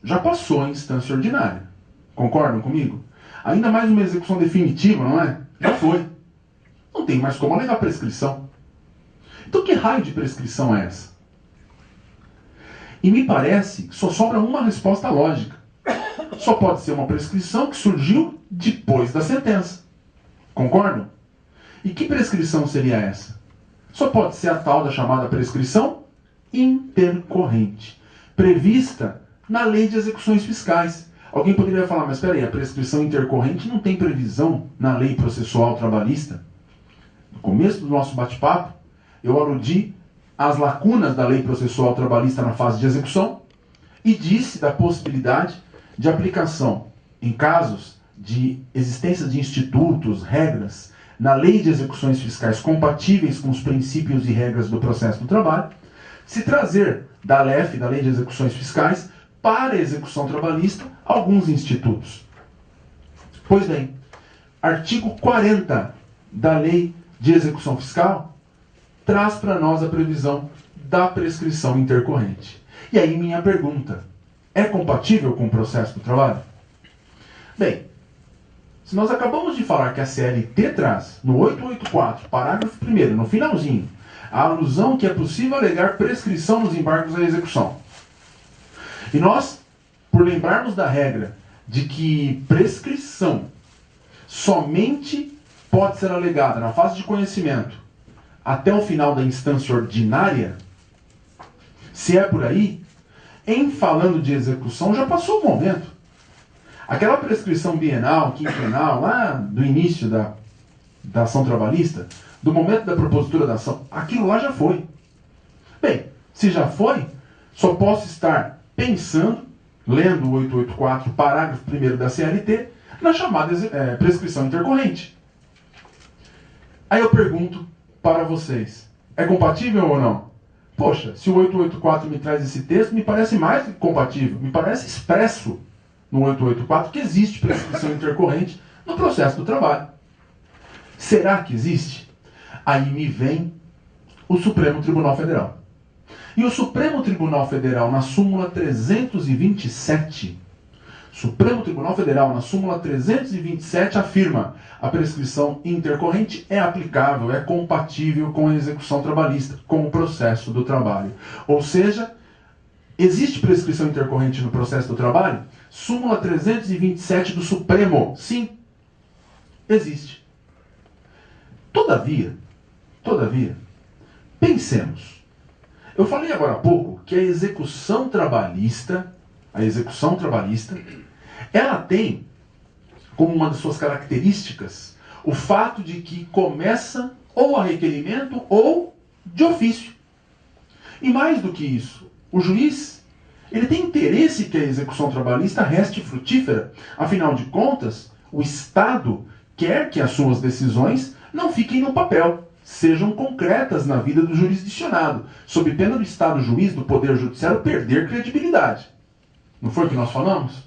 já passou a instância ordinária. Concordam comigo? Ainda mais uma execução definitiva, não é? Já foi. Não tem mais como alegar prescrição. Então que raio de prescrição é essa? E me parece que só sobra uma resposta lógica. Só pode ser uma prescrição que surgiu depois da sentença. Concordam? E que prescrição seria essa? Só pode ser a tal da chamada prescrição intercorrente, prevista na Lei de Execuções Fiscais. Alguém poderia falar, mas espera aí, a prescrição intercorrente não tem previsão na Lei Processual Trabalhista? No começo do nosso bate-papo, eu aludi às lacunas da Lei Processual Trabalhista na fase de execução e disse da possibilidade de aplicação em casos de existência de institutos, regras, na Lei de Execuções Fiscais compatíveis com os princípios e regras do processo do trabalho, se trazer da LEF, da Lei de Execuções Fiscais, para a execução trabalhista, alguns institutos. Pois bem, artigo 40 da Lei de Execução Fiscal traz para nós a previsão da prescrição intercorrente. E aí minha pergunta, é compatível com o processo do trabalho? Bem, se nós acabamos de falar que a CLT traz, no 884, parágrafo 1º, no finalzinho, a alusão que é possível alegar prescrição nos embargos à execução. E nós, por lembrarmos da regra de que prescrição somente pode ser alegada na fase de conhecimento até o final da instância ordinária, se é por aí, em falando de execução já passou o momento. Aquela prescrição bienal, quinquenal, lá do início da ação trabalhista, do momento da propositura da ação, aquilo lá já foi. Bem, se já foi, só posso estar pensando, lendo o 884, parágrafo 1º da CLT, na chamada prescrição intercorrente. Aí eu pergunto para vocês, é compatível ou não? Poxa, se o 884 me traz esse texto, me parece mais que compatível, me parece expresso no 884 que existe prescrição intercorrente no processo do trabalho. Será que existe? Aí me vem o Supremo Tribunal Federal. E o Supremo Tribunal Federal, na súmula 327, Supremo Tribunal Federal, na súmula 327, afirma a prescrição intercorrente é aplicável, é compatível com a execução trabalhista, com o processo do trabalho. Ou seja, Existe prescrição intercorrente no processo do trabalho? Súmula 327 do Supremo. Sim, existe. Todavia, pensemos. Eu falei agora há pouco que a execução trabalhista, ela tem como uma das suas características o fato de que começa ou a requerimento ou de ofício. E mais do que isso, o juiz ele tem interesse que a execução trabalhista reste frutífera. Afinal de contas, o Estado quer que as suas decisões não fiquem no papel, sejam concretas na vida do jurisdicionado, sob pena do Estado juiz, do Poder Judiciário, perder credibilidade. Não foi o que nós falamos?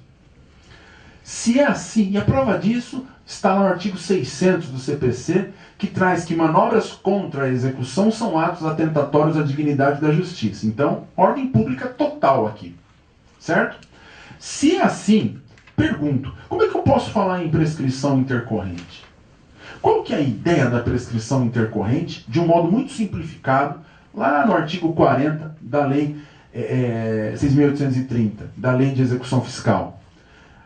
Se é assim, e a prova disso está no artigo 600 do CPC, que traz que manobras contra a execução são atos atentatórios à dignidade da justiça. Então, ordem pública total aqui. Certo? Se é assim, pergunto, como é que eu posso falar em prescrição intercorrente? Qual que é a ideia da prescrição intercorrente, de um modo muito simplificado, lá no artigo 40 da Lei 6.830, da Lei de Execução Fiscal?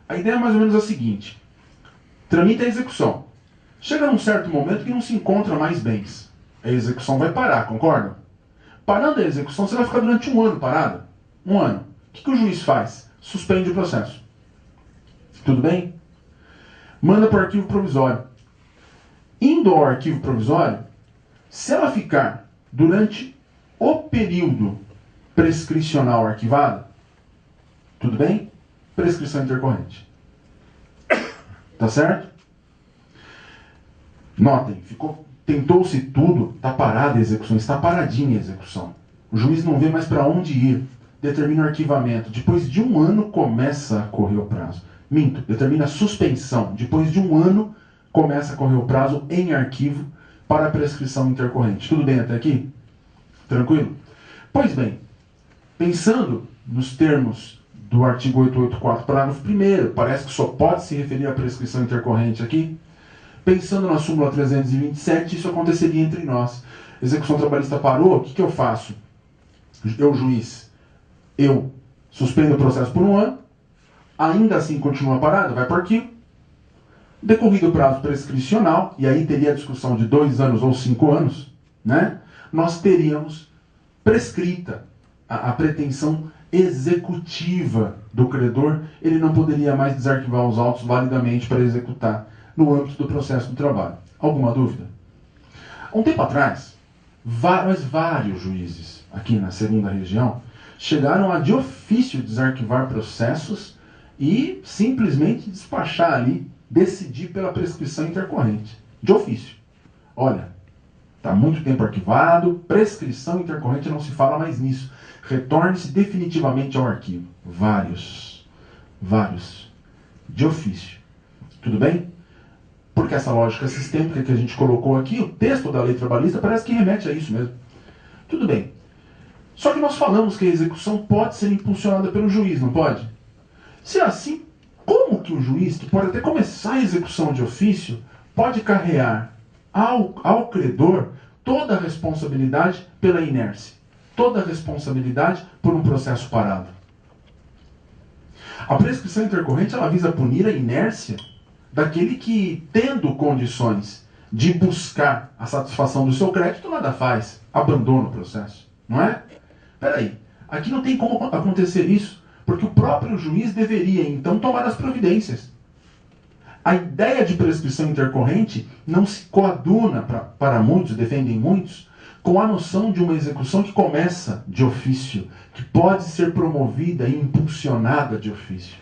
A ideia é mais ou menos a seguinte: tramita a execução. Chega num certo momento que não se encontra mais bens. A execução vai parar, concorda? Parando a execução, você vai ficar durante um ano parado. Um ano. O que o juiz faz? Suspende o processo. Tudo bem? Manda para o arquivo provisório. Indo ao arquivo provisório, se ela ficar durante o período prescricional arquivado, tudo bem? Prescrição intercorrente. Tá certo? Notem, tentou-se tudo, está parada a execução, está paradinha a execução. O juiz não vê mais para onde ir, determina o arquivamento. Depois de um ano começa a correr o prazo. Minto, determina a suspensão. Depois de um ano começa a correr o prazo em arquivo para a prescrição intercorrente. Tudo bem até aqui? Tranquilo? Pois bem, pensando nos termos do artigo 884, parágrafo 1º, parece que só pode se referir à prescrição intercorrente aqui. Pensando na súmula 327, isso aconteceria entre nós. Execução trabalhista parou, o que eu faço? Eu, juiz, eu suspendo o processo por um ano, ainda assim continua parado, vai para o arquivo. Decorrido o prazo prescricional, e aí teria a discussão de 2 anos ou 5 anos, né? Nós teríamos prescrita a pretensão executiva do credor, ele não poderia mais desarquivar os autos validamente para executar no âmbito do processo do trabalho. Alguma dúvida? Há um tempo atrás, vários juízes aqui na segunda região chegaram a de ofício desarquivar processos e simplesmente despachar ali, decidir pela prescrição intercorrente. De ofício. Olha, está muito tempo arquivado, prescrição intercorrente, não se fala mais nisso. Retorne-se definitivamente ao arquivo. Vários. De ofício. Tudo bem? Porque essa lógica sistêmica que a gente colocou aqui, o texto da lei trabalhista parece que remete a isso mesmo. Tudo bem. Só que nós falamos que a execução pode ser impulsionada pelo juiz, não pode? Se é assim, como que o juiz, que pode até começar a execução de ofício, pode carrear ao credor toda a responsabilidade pela inércia? Toda a responsabilidade por um processo parado? A prescrição intercorrente, ela visa punir a inércia daquele que, tendo condições de buscar a satisfação do seu crédito, nada faz, abandona o processo, não é? Peraí, aqui não tem como acontecer isso, porque o próprio juiz deveria, então, tomar as providências. A ideia de prescrição intercorrente não se coaduna para muitos, defendem muitos, com a noção de uma execução que começa de ofício, que pode ser promovida e impulsionada de ofício.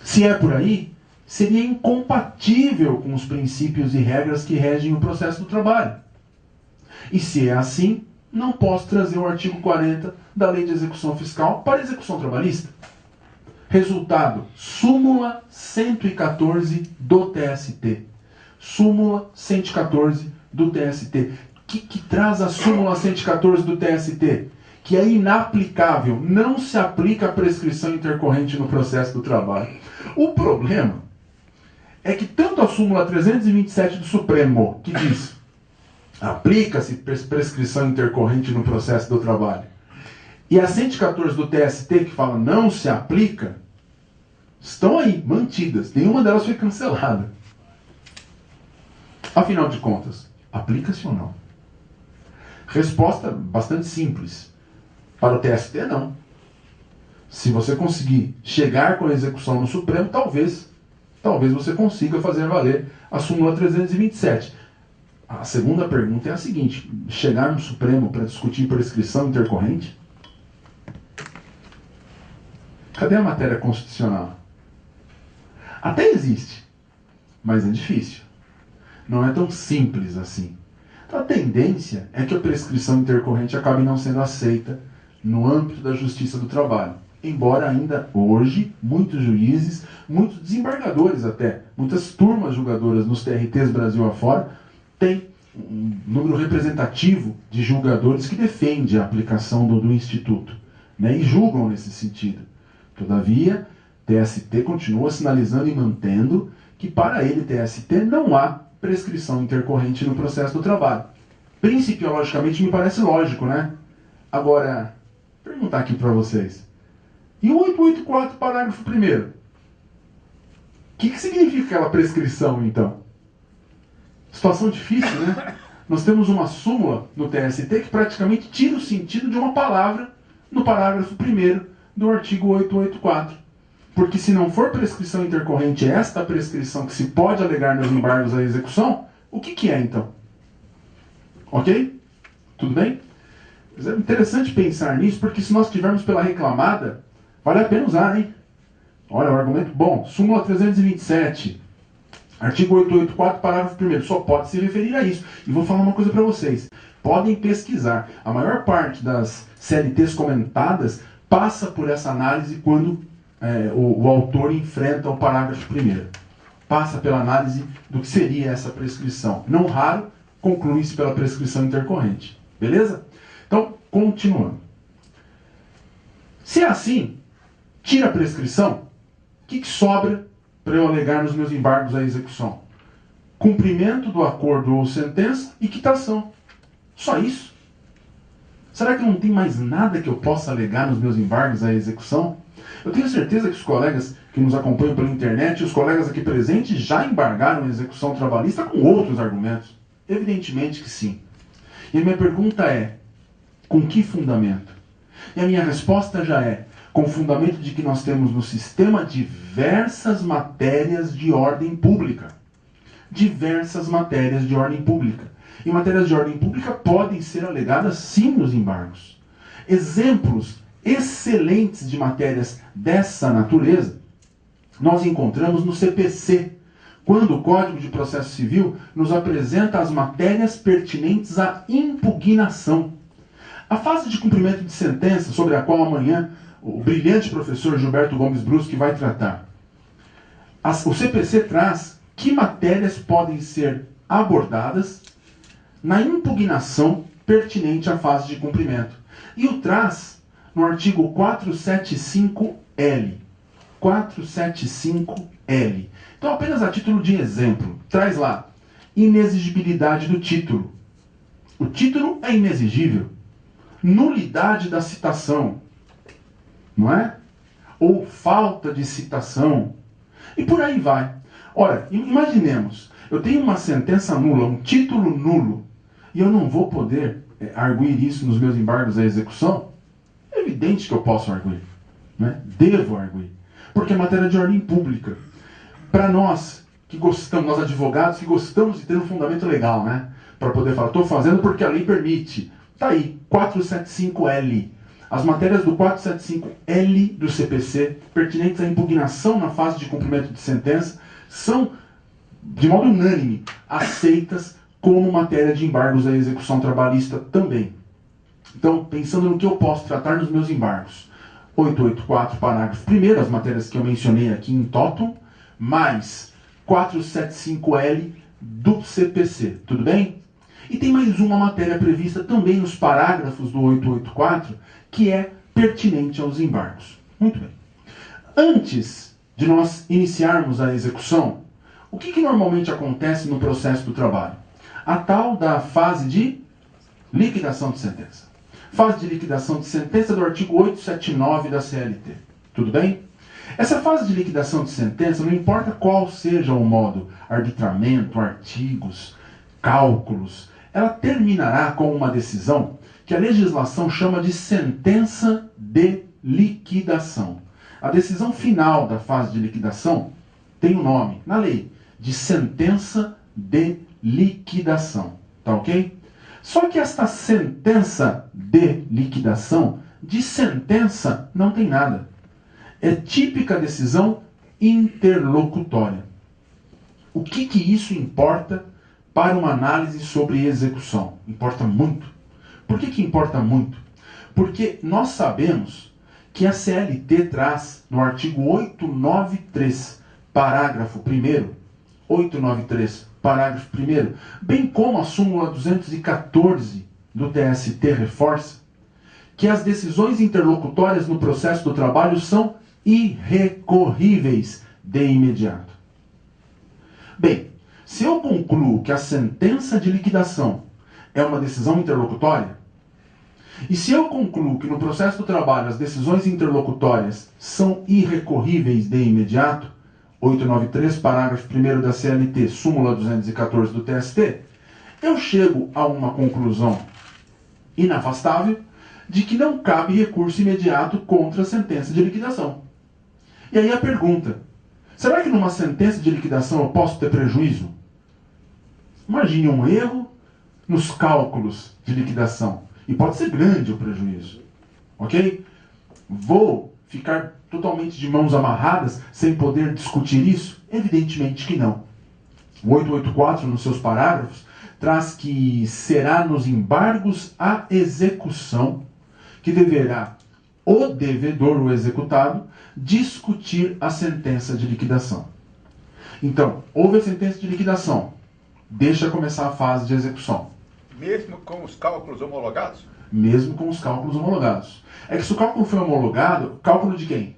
Se é por aí, seria incompatível com os princípios e regras que regem o processo do trabalho. E se é assim, não posso trazer o artigo 40 da Lei de Execução Fiscal para a execução trabalhista. Resultado, súmula 114 do TST. Súmula 114 do TST. Que traz a súmula 114 do TST? Que é inaplicável, não se aplica a prescrição intercorrente no processo do trabalho. O problema é que tanto a súmula 327 do Supremo, que diz aplica-se prescrição intercorrente no processo do trabalho, e a 114 do TST, que fala não se aplica, estão aí, mantidas. Nenhuma delas foi cancelada. Afinal de contas, aplica-se ou não? Resposta bastante simples. Para o TST, não. Se você conseguir chegar com a execução no Supremo, talvez você consiga fazer valer a súmula 327. A segunda pergunta é a seguinte: chegar no Supremo para discutir prescrição intercorrente? Cadê a matéria constitucional? Até existe, mas é difícil. Não é tão simples assim. Então, a tendência é que a prescrição intercorrente acabe não sendo aceita no âmbito da Justiça do Trabalho. Embora ainda hoje, muitos juízes, muitos desembargadores até, muitas turmas julgadoras nos TRTs Brasil afora, têm um número representativo de julgadores que defende a aplicação do Instituto, né, e julgam nesse sentido. Todavia, TST continua sinalizando e mantendo que para ele, TST, não há prescrição intercorrente no processo do trabalho. Principiologicamente me parece lógico, né? Agora, perguntar aqui para vocês. E o 884, parágrafo 1º? O que significa aquela prescrição, então? Situação difícil, né? Nós temos uma súmula no TST que praticamente tira o sentido de uma palavra no parágrafo 1º do artigo 884. Porque se não for prescrição intercorrente esta prescrição que se pode alegar nos embargos à execução, o que é, então? Ok? Tudo bem? Mas é interessante pensar nisso, porque se nós tivermos pela reclamada, vale a pena usar, hein? Olha, o argumento bom. Súmula 327, artigo 884, parágrafo 1º, só pode se referir a isso. E vou falar uma coisa para vocês. Podem pesquisar. A maior parte das CLTs comentadas passa por essa análise quando o autor enfrenta o parágrafo 1º. Passa pela análise do que seria essa prescrição. Não raro, conclui-se pela prescrição intercorrente. Beleza? Então, continuando. Se é assim, tira a prescrição, o que sobra para eu alegar nos meus embargos à execução? Cumprimento do acordo ou sentença e quitação. Só isso? Será que não tem mais nada que eu possa alegar nos meus embargos à execução? Eu tenho certeza que os colegas que nos acompanham pela internet, os colegas aqui presentes, já embargaram a execução trabalhista com outros argumentos. Evidentemente que sim. E a minha pergunta é, com que fundamento? E a minha resposta já é, com o fundamento de que nós temos no sistema diversas matérias de ordem pública. Diversas matérias de ordem pública. E matérias de ordem pública podem ser alegadas sim nos embargos. Exemplos excelentes de matérias dessa natureza nós encontramos no CPC, quando o Código de Processo Civil nos apresenta as matérias pertinentes à impugnação. A fase de cumprimento de sentença, sobre a qual amanhã o brilhante professor Gilberto Gomes Bruschi vai tratar. O CPC traz que matérias podem ser abordadas na impugnação pertinente à fase de cumprimento. E o traz no artigo 475L. 475L. Então, apenas a título de exemplo, traz lá inexigibilidade do título. O título é inexigível. Nulidade da citação, não é? Ou falta de citação. E por aí vai. Ora, imaginemos, eu tenho uma sentença nula, um título nulo, e eu não vou poder arguir isso nos meus embargos à execução? É evidente que eu posso arguir, né? Devo arguir, porque é matéria de ordem pública. Para nós que gostamos, nós advogados que gostamos de ter um fundamento legal, né? Para poder falar, estou fazendo porque a lei permite. Está aí, 475L. As matérias do 475L do CPC, pertinentes à impugnação na fase de cumprimento de sentença, são, de modo unânime, aceitas como matéria de embargos à execução trabalhista também. Então, pensando no que eu posso tratar nos meus embargos, 884, parágrafo 1º, as matérias que eu mencionei aqui em totum, mais 475L do CPC. Tudo bem? E tem mais uma matéria prevista também nos parágrafos do 884, que é pertinente aos embargos. Muito bem. Antes de nós iniciarmos a execução, o que normalmente acontece no processo do trabalho? A tal da fase de liquidação de sentença. Fase de liquidação de sentença do artigo 879 da CLT. Tudo bem? Essa fase de liquidação de sentença, não importa qual seja o modo, arbitramento, artigos, cálculos, ela terminará com uma decisão que a legislação chama de sentença de liquidação. A decisão final da fase de liquidação tem o nome, na lei, de sentença de liquidação. Tá ok? Só que esta sentença de liquidação, de sentença, não tem nada. É típica decisão interlocutória. O que isso importa para uma análise sobre execução? Importa muito. Por que importa muito? Porque nós sabemos que a CLT traz, no artigo 893, parágrafo 1º, 893, parágrafo 1º, bem como a súmula 214 do TST reforça, que as decisões interlocutórias no processo do trabalho são irrecorríveis de imediato. Bem, se eu concluo que a sentença de liquidação é uma decisão interlocutória, e se eu concluo que no processo do trabalho as decisões interlocutórias são irrecorríveis de imediato, 893, parágrafo 1º da CLT, súmula 214 do TST, eu chego a uma conclusão inafastável de que não cabe recurso imediato contra a sentença de liquidação. E aí a pergunta, será que numa sentença de liquidação eu posso ter prejuízo? Imagine um erro nos cálculos de liquidação. E pode ser grande o prejuízo. Ok? Vou ficar totalmente de mãos amarradas sem poder discutir isso? Evidentemente que não. O 884, nos seus parágrafos, traz que será nos embargos à execução que deverá o devedor, o executado, discutir a sentença de liquidação. Então, houve a sentença de liquidação. Deixa começar a fase de execução. Mesmo com os cálculos homologados? Mesmo com os cálculos homologados. É que se o cálculo foi homologado, cálculo de quem?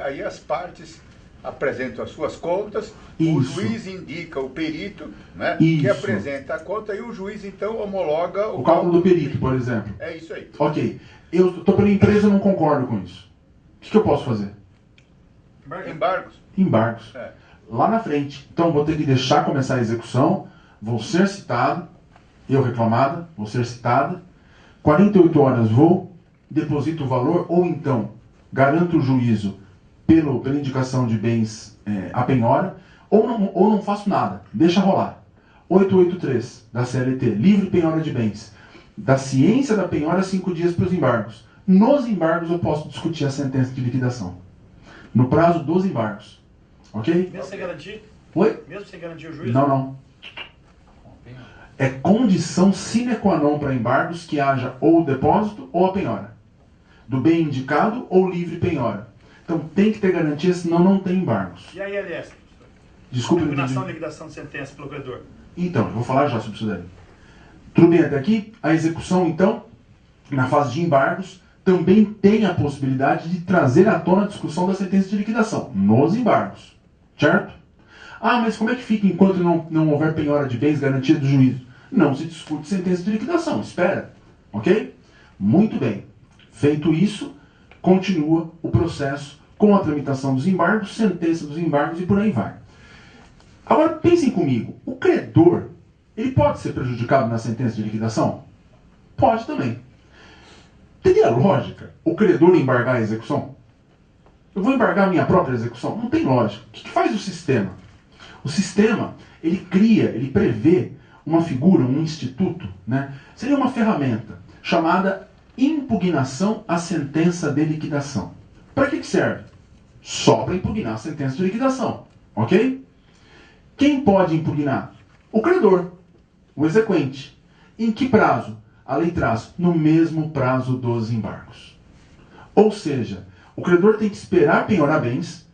Aí as partes apresentam as suas contas, Isso. O juiz indica o perito, né, Isso. que apresenta a conta e o juiz então homologa O cálculo do perito, por exemplo. É isso aí. Ok. Eu estou pela empresa e não concordo com isso. O que eu posso fazer? Embargos? Embargos. É. Lá na frente. Então vou ter que deixar começar a execução, vou ser citado, eu reclamada, vou ser citada, 48 horas vou, deposito o valor, ou então garanto o juízo pela indicação de bens à penhora, ou não faço nada, deixa rolar. 883 da CLT, livre penhora de bens. Da ciência da penhora, 5 dias para os embargos. Nos embargos eu posso discutir a sentença de liquidação. No prazo dos embargos. Ok? Mesmo sem garantir? Oi? Mesmo sem garantir o juízo? Não. É condição sine qua non para embargos que haja ou o depósito ou a penhora. Do bem indicado ou livre penhora. Então tem que ter garantia, senão não tem embargos. E a ILS? Desculpe, Impugnação e liquidação de sentença pelo credor. Então, eu vou falar já sobre isso daí. Tudo bem até aqui? A execução, então, na fase de embargos, também tem a possibilidade de trazer à tona a discussão da sentença de liquidação, nos embargos. Certo? Ah, mas como é que fica enquanto não houver penhora de bens garantia do juízo? Não se discute sentença de liquidação, espera. Ok? Muito bem. Feito isso, continua o processo com a tramitação dos embargos, sentença dos embargos e por aí vai. Agora, pensem comigo. O credor, ele pode ser prejudicado na sentença de liquidação? Pode também. Teria lógica o credor embargar a execução? Eu vou embargar a minha própria execução? Não tem lógica. O que faz o sistema? O sistema, ele cria, ele prevê uma figura, um instituto, né? Seria uma ferramenta chamada impugnação à sentença de liquidação. Para que serve? Só para impugnar a sentença de liquidação. Ok? Quem pode impugnar? O credor, o exequente. Em que prazo? A lei traz no mesmo prazo dos embargos. Ou seja, o credor tem que esperar penhorar bens,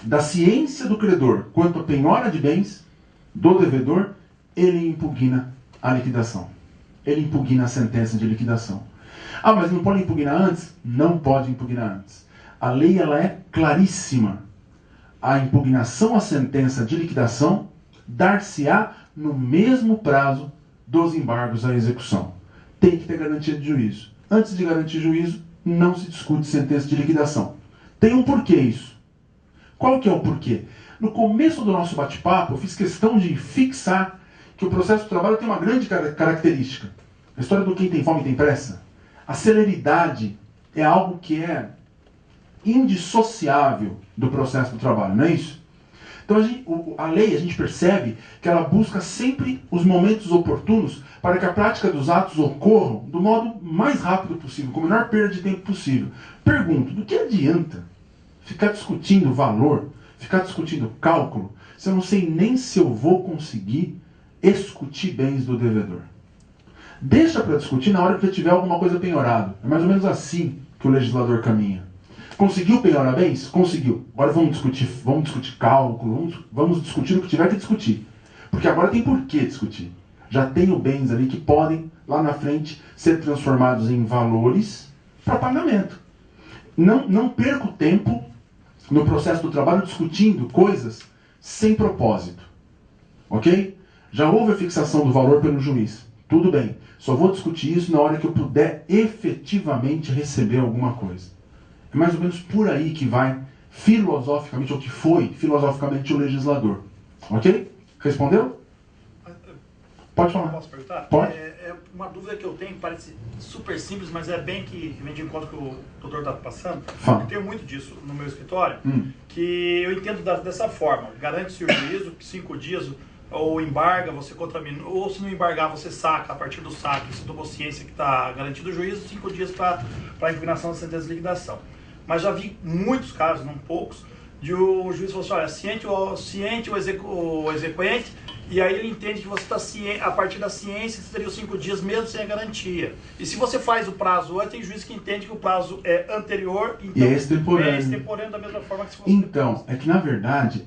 da ciência do credor quanto à penhora de bens do devedor, ele impugna a liquidação. Ele impugna a sentença de liquidação. Ah, mas não pode impugnar antes? Não pode impugnar antes. A lei ela é claríssima. A impugnação à sentença de liquidação dar-se-á no mesmo prazo dos embargos à execução. tem que ter garantia de juízo. Antes de garantir juízo, não se discute sentença de liquidação. Tem um porquê isso. Qual que é o porquê? No começo do nosso bate-papo, eu fiz questão de fixar que o processo do trabalho tem uma grande característica. A história do quem tem fome tem pressa. A celeridade é algo que é indissociável do processo do trabalho, não é isso? Então a lei, a gente percebe que ela busca sempre os momentos oportunos para que a prática dos atos ocorram do modo mais rápido possível, com a menor perda de tempo possível. Pergunto, do que adianta ficar discutindo valor, ficar discutindo cálculo, se eu não sei nem se eu vou conseguir excutir bens do devedor? Deixa para discutir na hora que já tiver alguma coisa penhorada. É mais ou menos assim que o legislador caminha. Conseguiu penhorar bens? Conseguiu. Agora vamos discutir cálculo, vamos discutir o que tiver que discutir. Porque agora tem por que discutir. Já tenho bens ali que podem, lá na frente, ser transformados em valores para pagamento. Não perco tempo no processo do trabalho discutindo coisas sem propósito. Ok? Já houve a fixação do valor pelo juiz. Tudo bem. Só vou discutir isso na hora que eu puder efetivamente receber alguma coisa. É mais ou menos por aí que vai filosoficamente, ou que foi filosoficamente o legislador. Ok? Respondeu? Pode falar. Posso perguntar? Pode. É uma dúvida que eu tenho, parece super simples, mas é bem que vem de encontro que o doutor está passando. Fala. Eu tenho muito disso no meu escritório, que eu entendo dessa forma. Garante-se o juízo, 5 dias, ou embarga, você contramina, ou se não embargar, você saca, a partir do saque, você tomou ciência que está garantido o juízo, 5 dias para a impugnação da sentença de liquidação. Mas já vi muitos casos, não poucos, de o juiz falou assim, olha, ciente o exequente, e aí ele entende que você está ciente, a partir da ciência, você teria os 5 dias mesmo sem a garantia. E se você faz o prazo antes, tem juiz que entende que o prazo é anterior, então e é extemporâneo. É extemporâneo da mesma forma que se fosse... Então, é que na verdade,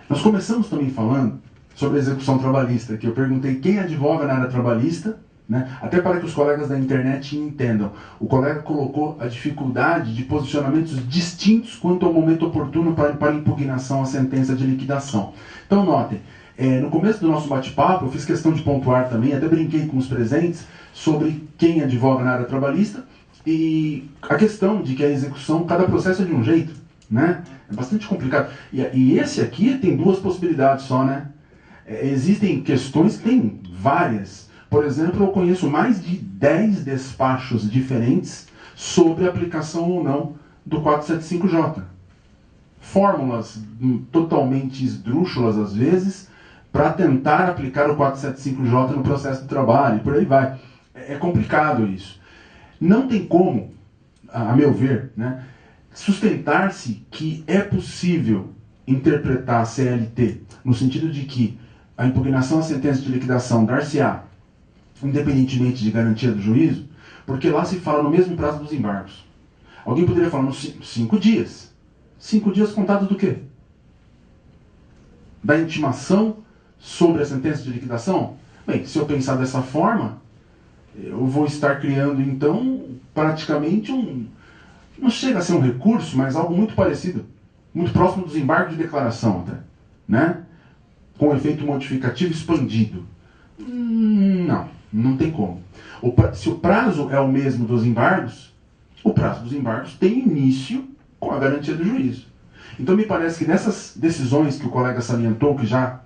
nós começamos também falando sobre a execução trabalhista, que eu perguntei quem advoga na área trabalhista, né? Até para que os colegas da internet entendam. O colega colocou a dificuldade de posicionamentos distintos quanto ao momento oportuno para impugnação à sentença de liquidação. Então notem, no começo do nosso bate-papo, eu fiz questão de pontuar também, até brinquei com os presentes, sobre quem advoga na área trabalhista, e a questão de que a execução, cada processo é de um jeito, né? É bastante complicado. E esse aqui tem 2 possibilidades só, né? Existem questões que tem várias. Por exemplo, eu conheço mais de 10 despachos diferentes sobre a aplicação ou não do 475J. Fórmulas totalmente esdrúxulas, às vezes, para tentar aplicar o 475J no processo de trabalho, e por aí vai. É complicado isso. Não tem como, a meu ver, né, sustentar-se que é possível interpretar a CLT no sentido de que a impugnação à sentença de liquidação dar-se-á independentemente de garantia do juízo, porque lá se fala no mesmo prazo dos embargos. Alguém poderia falar nos 5 dias. 5 dias contados do quê? Da intimação sobre a sentença de liquidação? Bem, se eu pensar dessa forma, eu vou estar criando, então, praticamente não chega a ser um recurso, mas algo muito parecido, muito próximo dos embargos de declaração até, né? Com efeito modificativo expandido. Não tem como. Se o prazo é o mesmo dos embargos, o prazo dos embargos tem início com a garantia do juízo. Então me parece que nessas decisões que o colega salientou, que já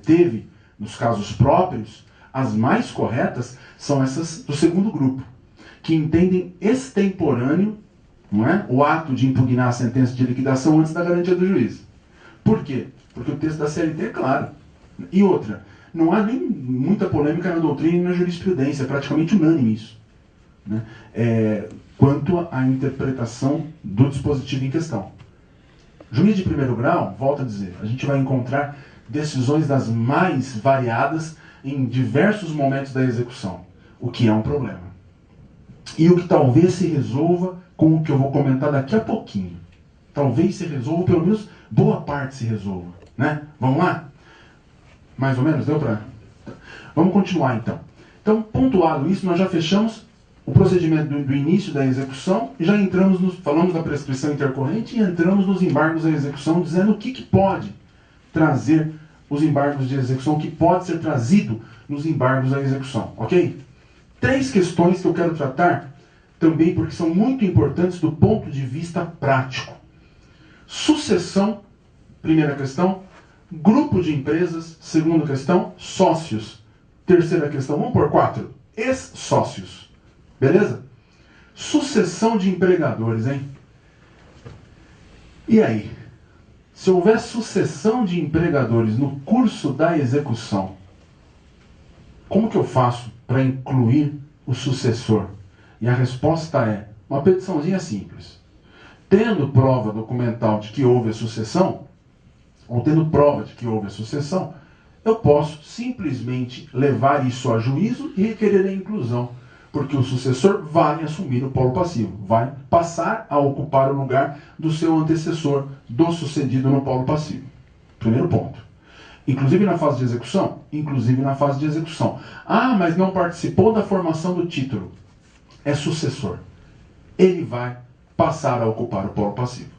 teve nos casos próprios, as mais corretas são essas do segundo grupo, que entendem extemporâneo, não é, o ato de impugnar a sentença de liquidação antes da garantia do juízo. Por quê? Porque o texto da CLT é claro. E outra, não há nem muita polêmica na doutrina e na jurisprudência, é praticamente unânime isso, né? Quanto à interpretação do dispositivo em questão. Juiz de primeiro grau, volto a dizer, a gente vai encontrar decisões das mais variadas em diversos momentos da execução, o que é um problema. E o que talvez se resolva com o que eu vou comentar daqui a pouquinho. Talvez se resolva, pelo menos boa parte se resolva, né? Vamos lá? Mais ou menos, deu para... Vamos continuar então. Então, pontuado isso, nós já fechamos o procedimento do início da execução e já entramos falamos da prescrição intercorrente e entramos nos embargos da execução, dizendo o que pode trazer os embargos de execução, o que pode ser trazido nos embargos da execução, ok? 3 questões que eu quero tratar também porque são muito importantes do ponto de vista prático. Sucessão, primeira questão. Grupo de empresas, segunda questão. Sócios, terceira questão. Vamos por 4. Ex-sócios. Beleza? Sucessão de empregadores, hein? E aí? Se houver sucessão de empregadores no curso da execução, como que eu faço para incluir o sucessor? E a resposta é uma petiçãozinha simples. Tendo prova documental de que houve a sucessão, ou tendo prova de que houve a sucessão, eu posso simplesmente levar isso a juízo e requerer a inclusão, porque o sucessor vai assumir o polo passivo, vai passar a ocupar o lugar do seu antecessor, do sucedido no polo passivo. Primeiro ponto. Inclusive na fase de execução? Inclusive na fase de execução. Ah, mas não participou da formação do título. É sucessor. Ele vai passar a ocupar o polo passivo.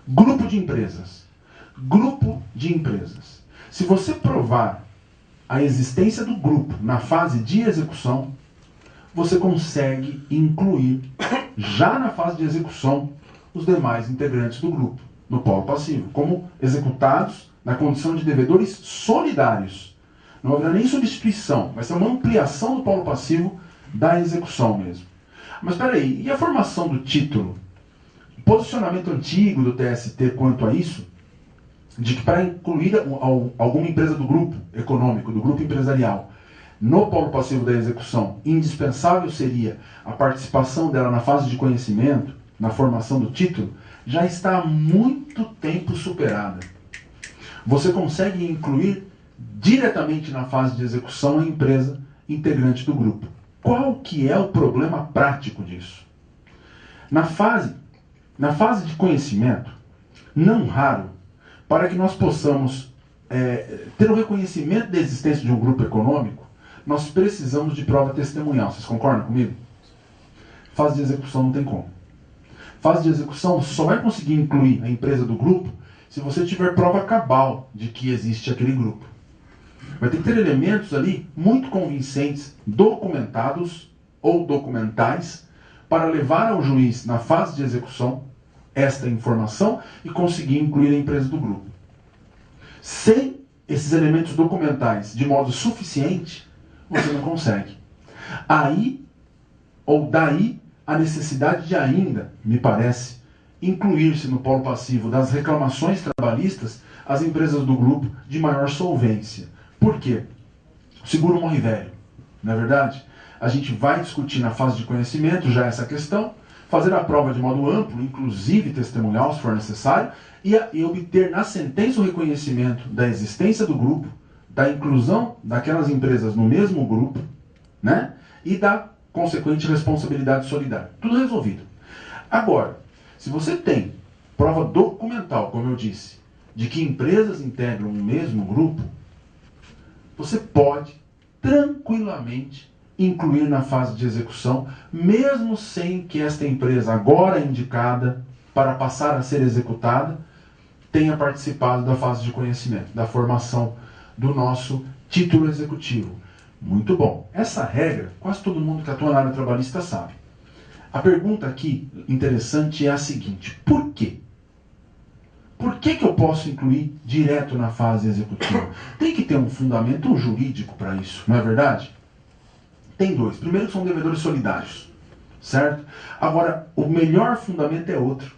Grupo de empresas. Grupo de empresas. Se você provar a existência do grupo na fase de execução, você consegue incluir, já na fase de execução, os demais integrantes do grupo, no polo passivo, como executados na condição de devedores solidários. Não haverá nem substituição, vai ser uma ampliação do polo passivo da execução mesmo. Mas espera aí, e a formação do título? O posicionamento antigo do TST quanto a isso, de que para incluir alguma empresa do grupo econômico, do grupo empresarial, no polo passivo da execução, indispensável seria a participação dela na fase de conhecimento, na formação do título, já está há muito tempo superada. Você consegue incluir diretamente na fase de execução a empresa integrante do grupo. Qual que é o problema prático disso? Na fase de conhecimento, não raro, para que nós possamos ter o reconhecimento da existência de um grupo econômico, nós precisamos de prova testemunhal. Vocês concordam comigo? Fase de execução não tem como. Fase de execução só vai conseguir incluir a empresa do grupo se você tiver prova cabal de que existe aquele grupo. Vai ter que ter elementos ali muito convincentes, documentados ou documentais, para levar ao juiz, na fase de execução, esta informação e conseguir incluir a empresa do grupo. Sem esses elementos documentais de modo suficiente, você não consegue. Aí, ou daí, a necessidade de ainda, me parece, incluir-se no polo passivo das reclamações trabalhistas as empresas do grupo de maior solvência. Por quê? O seguro morre velho, não é verdade? A gente vai discutir na fase de conhecimento já essa questão, fazer a prova de modo amplo, inclusive testemunhal, se for necessário, e obter na sentença o reconhecimento da existência do grupo, da inclusão daquelas empresas no mesmo grupo, né? E da consequente responsabilidade solidária. Tudo resolvido. Agora, se você tem prova documental, como eu disse, de que empresas integram o mesmo grupo, você pode tranquilamente incluir na fase de execução, mesmo sem que esta empresa, agora indicada para passar a ser executada, tenha participado da fase de conhecimento, da formação do nosso título executivo. Muito bom. Essa regra, quase todo mundo que atua na área trabalhista sabe. A pergunta aqui interessante é a seguinte: por quê? Por que eu posso incluir direto na fase executiva? Tem que ter um fundamento jurídico para isso, não é verdade? Tem dois. Primeiro, são devedores solidários, certo? Agora, o melhor fundamento é outro.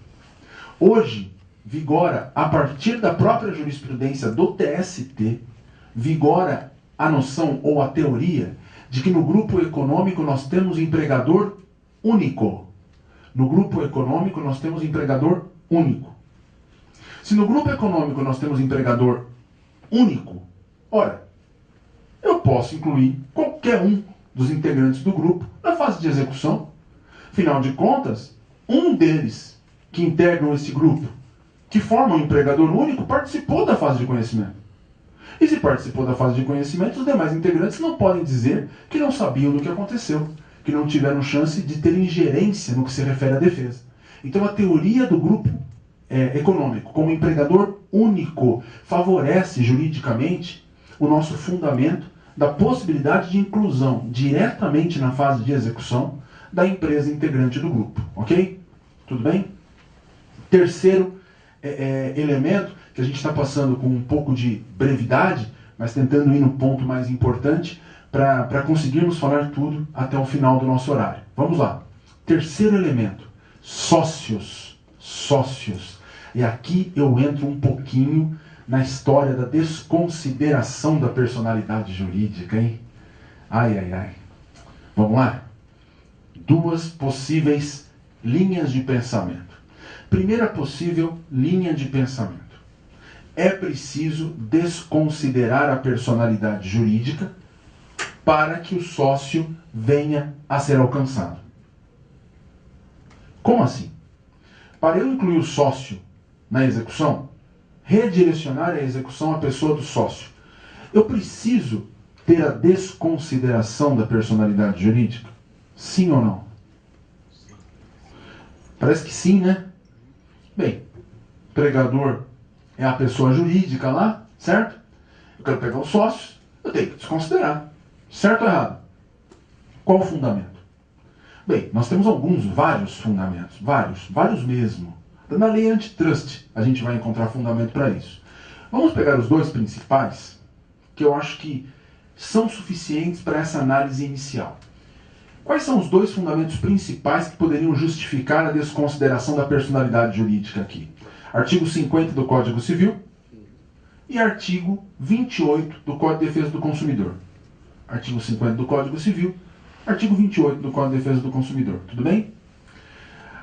Hoje, vigora, a partir da própria jurisprudência do TST, vigora a noção ou a teoria de que no grupo econômico nós temos empregador único. No grupo econômico nós temos empregador único. Se no grupo econômico nós temos empregador único, ora, eu posso incluir qualquer um dos integrantes do grupo na fase de execução. Afinal de contas, um deles que integram esse grupo, que forma um empregador único, participou da fase de conhecimento. E se participou da fase de conhecimento, os demais integrantes não podem dizer que não sabiam do que aconteceu, que não tiveram chance de ter ingerência no que se refere à defesa. Então a teoria do grupo econômico como empregador único favorece juridicamente o nosso fundamento da possibilidade de inclusão diretamente na fase de execução da empresa integrante do grupo. Ok? Tudo bem? Terceiro elemento, que a gente está passando com um pouco de brevidade, mas tentando ir no ponto mais importante, para conseguirmos falar tudo até o final do nosso horário. Vamos lá. Terceiro elemento, sócios. Sócios. E aqui eu entro um pouquinho na história da desconsideração da personalidade jurídica, hein? Ai, ai, ai. Vamos lá? Duas possíveis linhas de pensamento. Primeira possível linha de pensamento. É preciso desconsiderar a personalidade jurídica para que o sócio venha a ser alcançado. Como assim? Para eu incluir o sócio na execução, redirecionar a execução à pessoa do sócio, eu preciso ter a desconsideração da personalidade jurídica? Sim ou não? Parece que sim, né? Bem, pregador é a pessoa jurídica lá, certo? Eu quero pegar os sócios, eu tenho que desconsiderar. Certo ou errado? Qual o fundamento? Bem, nós temos vários fundamentos, vários mesmo. Na lei antitrust a gente vai encontrar fundamento para isso. Vamos pegar os dois principais, que eu acho que são suficientes para essa análise inicial. Quais são os dois fundamentos principais que poderiam justificar a desconsideração da personalidade jurídica aqui? Artigo 50 do Código Civil e artigo 28 do Código de Defesa do Consumidor. Artigo 50 do Código Civil, artigo 28 do Código de Defesa do Consumidor. Tudo bem?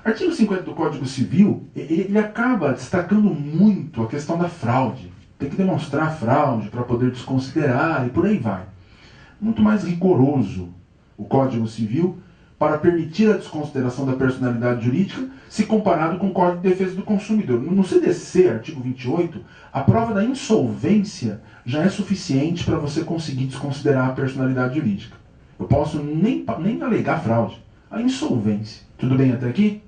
Artigo 50 do Código Civil, ele acaba destacando muito a questão da fraude. Tem que demonstrar fraude para poder desconsiderar e por aí vai. Muito mais rigoroso o Código Civil para permitir a desconsideração da personalidade jurídica se comparado com o Código de Defesa do Consumidor. No CDC, artigo 28, a prova da insolvência já é suficiente para você conseguir desconsiderar a personalidade jurídica. Eu posso nem alegar fraude, a insolvência. Tudo bem até aqui?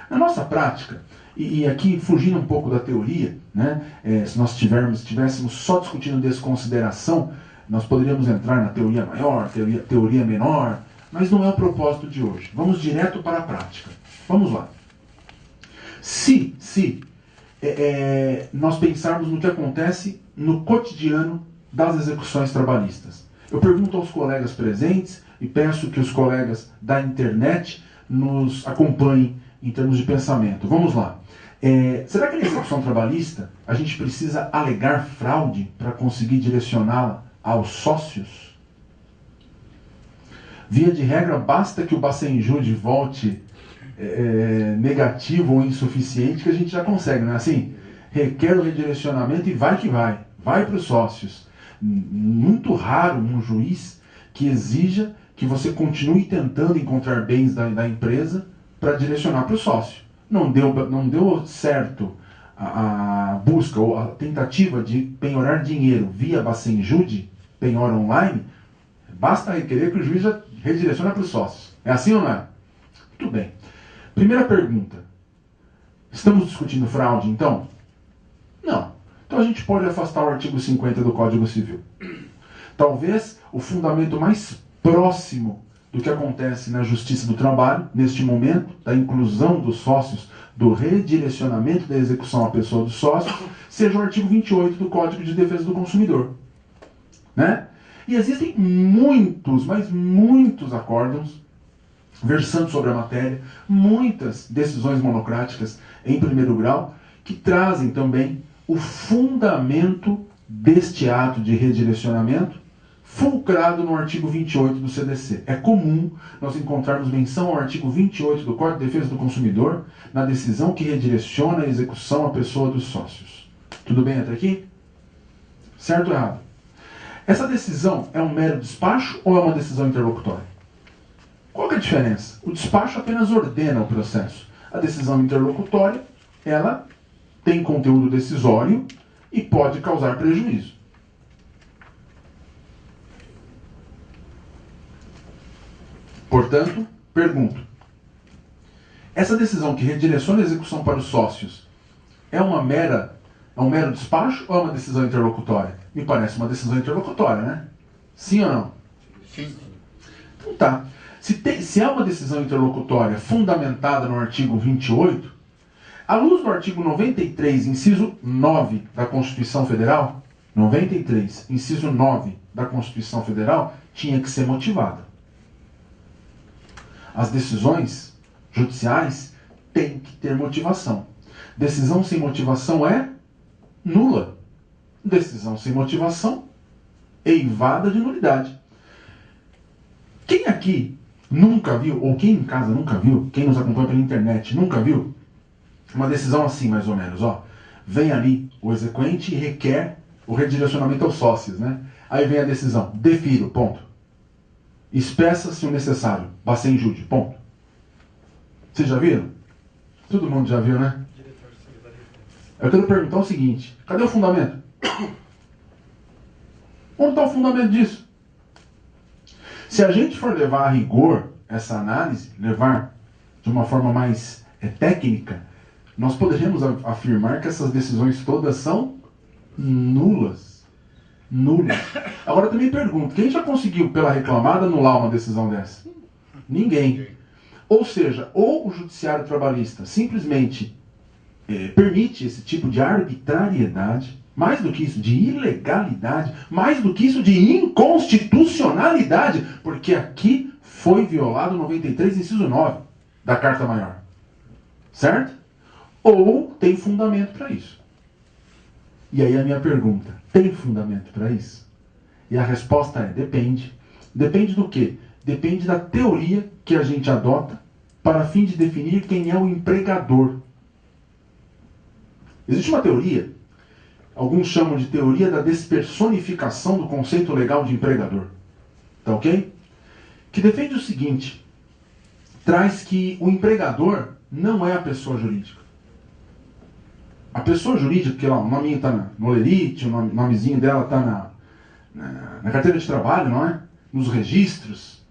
Na nossa prática, e aqui fugindo um pouco da teoria, né, se nós estivéssemos só discutindo desconsideração, nós poderíamos entrar na teoria maior, teoria menor, mas não é o propósito de hoje. Vamos direto para a prática. Vamos lá. Se nós pensarmos no que acontece no cotidiano das execuções trabalhistas, eu pergunto aos colegas presentes e peço que os colegas da internet nos acompanhem em termos de pensamento. Vamos lá. Será que na execução trabalhista a gente precisa alegar fraude para conseguir direcioná-la aos sócios? Via de regra, basta que o Bacenjude volte negativo ou insuficiente que a gente já consegue, não é assim? Requer o redirecionamento e vai que vai. Vai para os sócios. Muito raro um juiz que exija que você continue tentando encontrar bens da empresa para direcionar para o sócio. Não deu certo a busca ou a tentativa de penhorar dinheiro via Bacenjude, penhora online, basta requerer que o juiz já redireciona para os sócios. É assim ou não é? Muito bem. Primeira pergunta. Estamos discutindo fraude, então? Não. Então a gente pode afastar o artigo 50 do Código Civil. Talvez o fundamento mais próximo do que acontece na Justiça do Trabalho, neste momento, da inclusão dos sócios, do redirecionamento da execução à pessoa dos sócios, seja o artigo 28 do Código de Defesa do Consumidor. Né? E existem muitos, mas muitos acórdãos versando sobre a matéria, muitas decisões monocráticas em primeiro grau, que trazem também o fundamento deste ato de redirecionamento, fulcrado no artigo 28 do CDC. É comum nós encontrarmos menção ao artigo 28 do Código de Defesa do Consumidor na decisão que redireciona a execução à pessoa dos sócios. Tudo bem até aqui? Certo ou errado? Essa decisão é um mero despacho ou é uma decisão interlocutória? Qual que é a diferença? O despacho apenas ordena o processo. A decisão interlocutória, ela tem conteúdo decisório e pode causar prejuízo. Portanto, pergunto, essa decisão que redireciona a execução para os sócios é um mero despacho ou é uma decisão interlocutória? Me parece uma decisão interlocutória, né? Sim ou não? Sim. Então tá. Se é uma decisão interlocutória fundamentada no artigo 28, à luz do artigo 93, inciso 9 da Constituição Federal, 93, inciso 9 da Constituição Federal, tinha que ser motivada. As decisões judiciais têm que ter motivação. Decisão sem motivação é nula. Decisão sem motivação, eivada de nulidade. Quem aqui nunca viu, ou quem em casa nunca viu, quem nos acompanha pela internet nunca viu, uma decisão assim, mais ou menos, ó. Vem ali o exequente e requer o redirecionamento aos sócios, né? Aí vem a decisão, defiro, ponto. Expressa se o necessário, basta em júdice, ponto. Vocês já viram? Todo mundo já viu, né? Eu quero perguntar o seguinte, cadê o fundamento? Onde está o fundamento disso? Se a gente for levar a rigor essa análise, levar de uma forma mais técnica, nós poderíamos afirmar que essas decisões todas são nulas. Nulas. Agora eu também pergunto, quem já conseguiu, pela reclamada, anular uma decisão dessa? Ninguém. Ou seja, ou o judiciário trabalhista simplesmente permite esse tipo de arbitrariedade, mais do que isso, de ilegalidade, mais do que isso, de inconstitucionalidade, porque aqui foi violado o 93, inciso 9 da Carta Maior. Certo? Ou tem fundamento para isso. E aí a minha pergunta, tem fundamento para isso? E a resposta é, depende. Depende do quê? Depende da teoria que a gente adota para fim de definir quem é o empregador. Existe uma teoria, alguns chamam de teoria da despersonificação do conceito legal de empregador. Tá ok? Que defende o seguinte, traz que o empregador não é a pessoa jurídica. A pessoa jurídica, que lá, o nominho está no Lerite, o nomezinho dela está na carteira de trabalho, não é? Nos registros,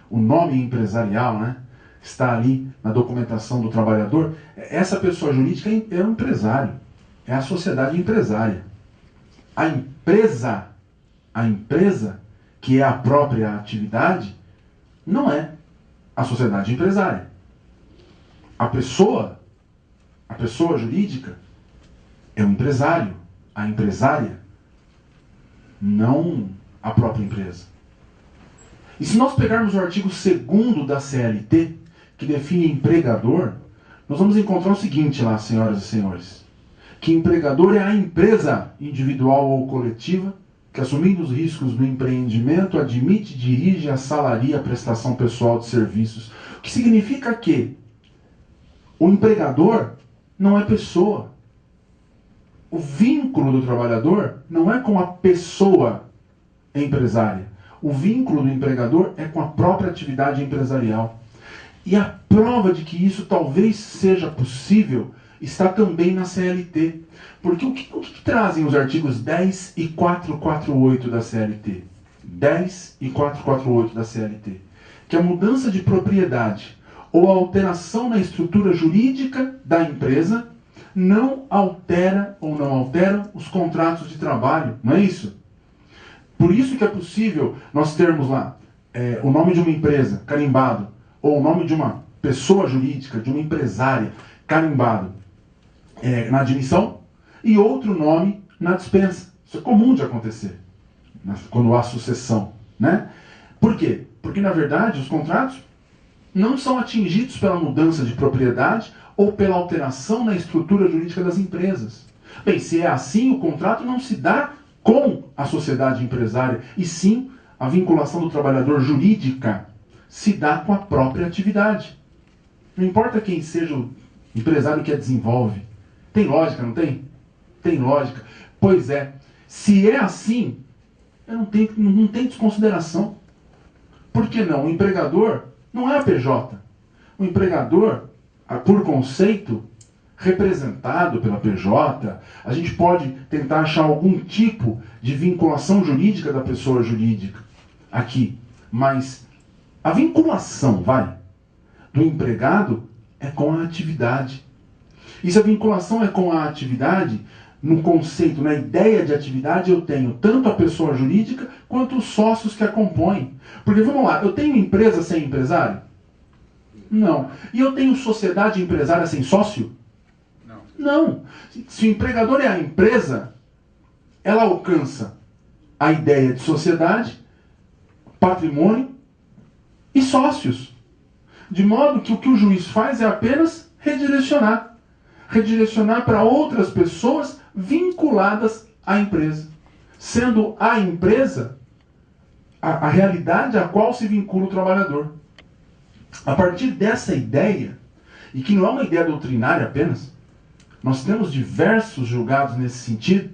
o nome empresarial, né? Está ali na documentação do trabalhador. Essa pessoa jurídica é um empresário, é a sociedade empresária. A empresa, que é a própria atividade, não é a sociedade empresária. A pessoa jurídica é o empresário, a empresária, não a própria empresa. E se nós pegarmos o artigo 2º da CLT, que define empregador, nós vamos encontrar o seguinte lá, senhoras e senhores, que empregador é a empresa individual ou coletiva que, assumindo os riscos do empreendimento, admite, dirige, assalaria a prestação pessoal de serviços. O que significa que o empregador não é pessoa. O vínculo do trabalhador não é com a pessoa empresária. O vínculo do empregador é com a própria atividade empresarial. E a prova de que isso talvez seja possível está também na CLT. Porque o que trazem os artigos 10 e 448 da CLT? 10 e 448 da CLT. Que a mudança de propriedade ou a alteração na estrutura jurídica da empresa não altera ou não alteram os contratos de trabalho. Não é isso? Por isso que é possível nós termos lá o nome de uma empresa carimbado, ou o nome de uma pessoa jurídica, de uma empresária carimbado na admissão, e outro nome na dispensa. Isso é comum de acontecer quando há sucessão, né? Por quê? Porque, na verdade, os contratos não são atingidos pela mudança de propriedade ou pela alteração na estrutura jurídica das empresas. Bem, se é assim, o contrato não se dá com a sociedade empresária, e sim a vinculação do trabalhador jurídica se dá com a própria atividade. Não importa quem seja o empresário que a desenvolve. Tem lógica, não tem? Tem lógica. Pois é, se é assim, não tem desconsideração. Por que não? O empregador não é a PJ. O empregador, por conceito, representado pela PJ, a gente pode tentar achar algum tipo de vinculação jurídica da pessoa jurídica aqui. Mas a vinculação, do empregado é com a atividade. E se a vinculação é com a atividade, no conceito, na ideia de atividade, eu tenho tanto a pessoa jurídica quanto os sócios que a compõem. Porque, vamos lá, eu tenho empresa sem empresário? Não. E eu tenho sociedade empresária sem sócio? Não. Se o empregador é a empresa, ela alcança a ideia de sociedade, patrimônio e sócios. De modo que o que o juiz faz é apenas redirecionar. Redirecionar para outras pessoas vinculadas à empresa. Sendo a empresa a realidade a qual se vincula o trabalhador. A partir dessa ideia, e que não é uma ideia doutrinária apenas, nós temos diversos julgados nesse sentido,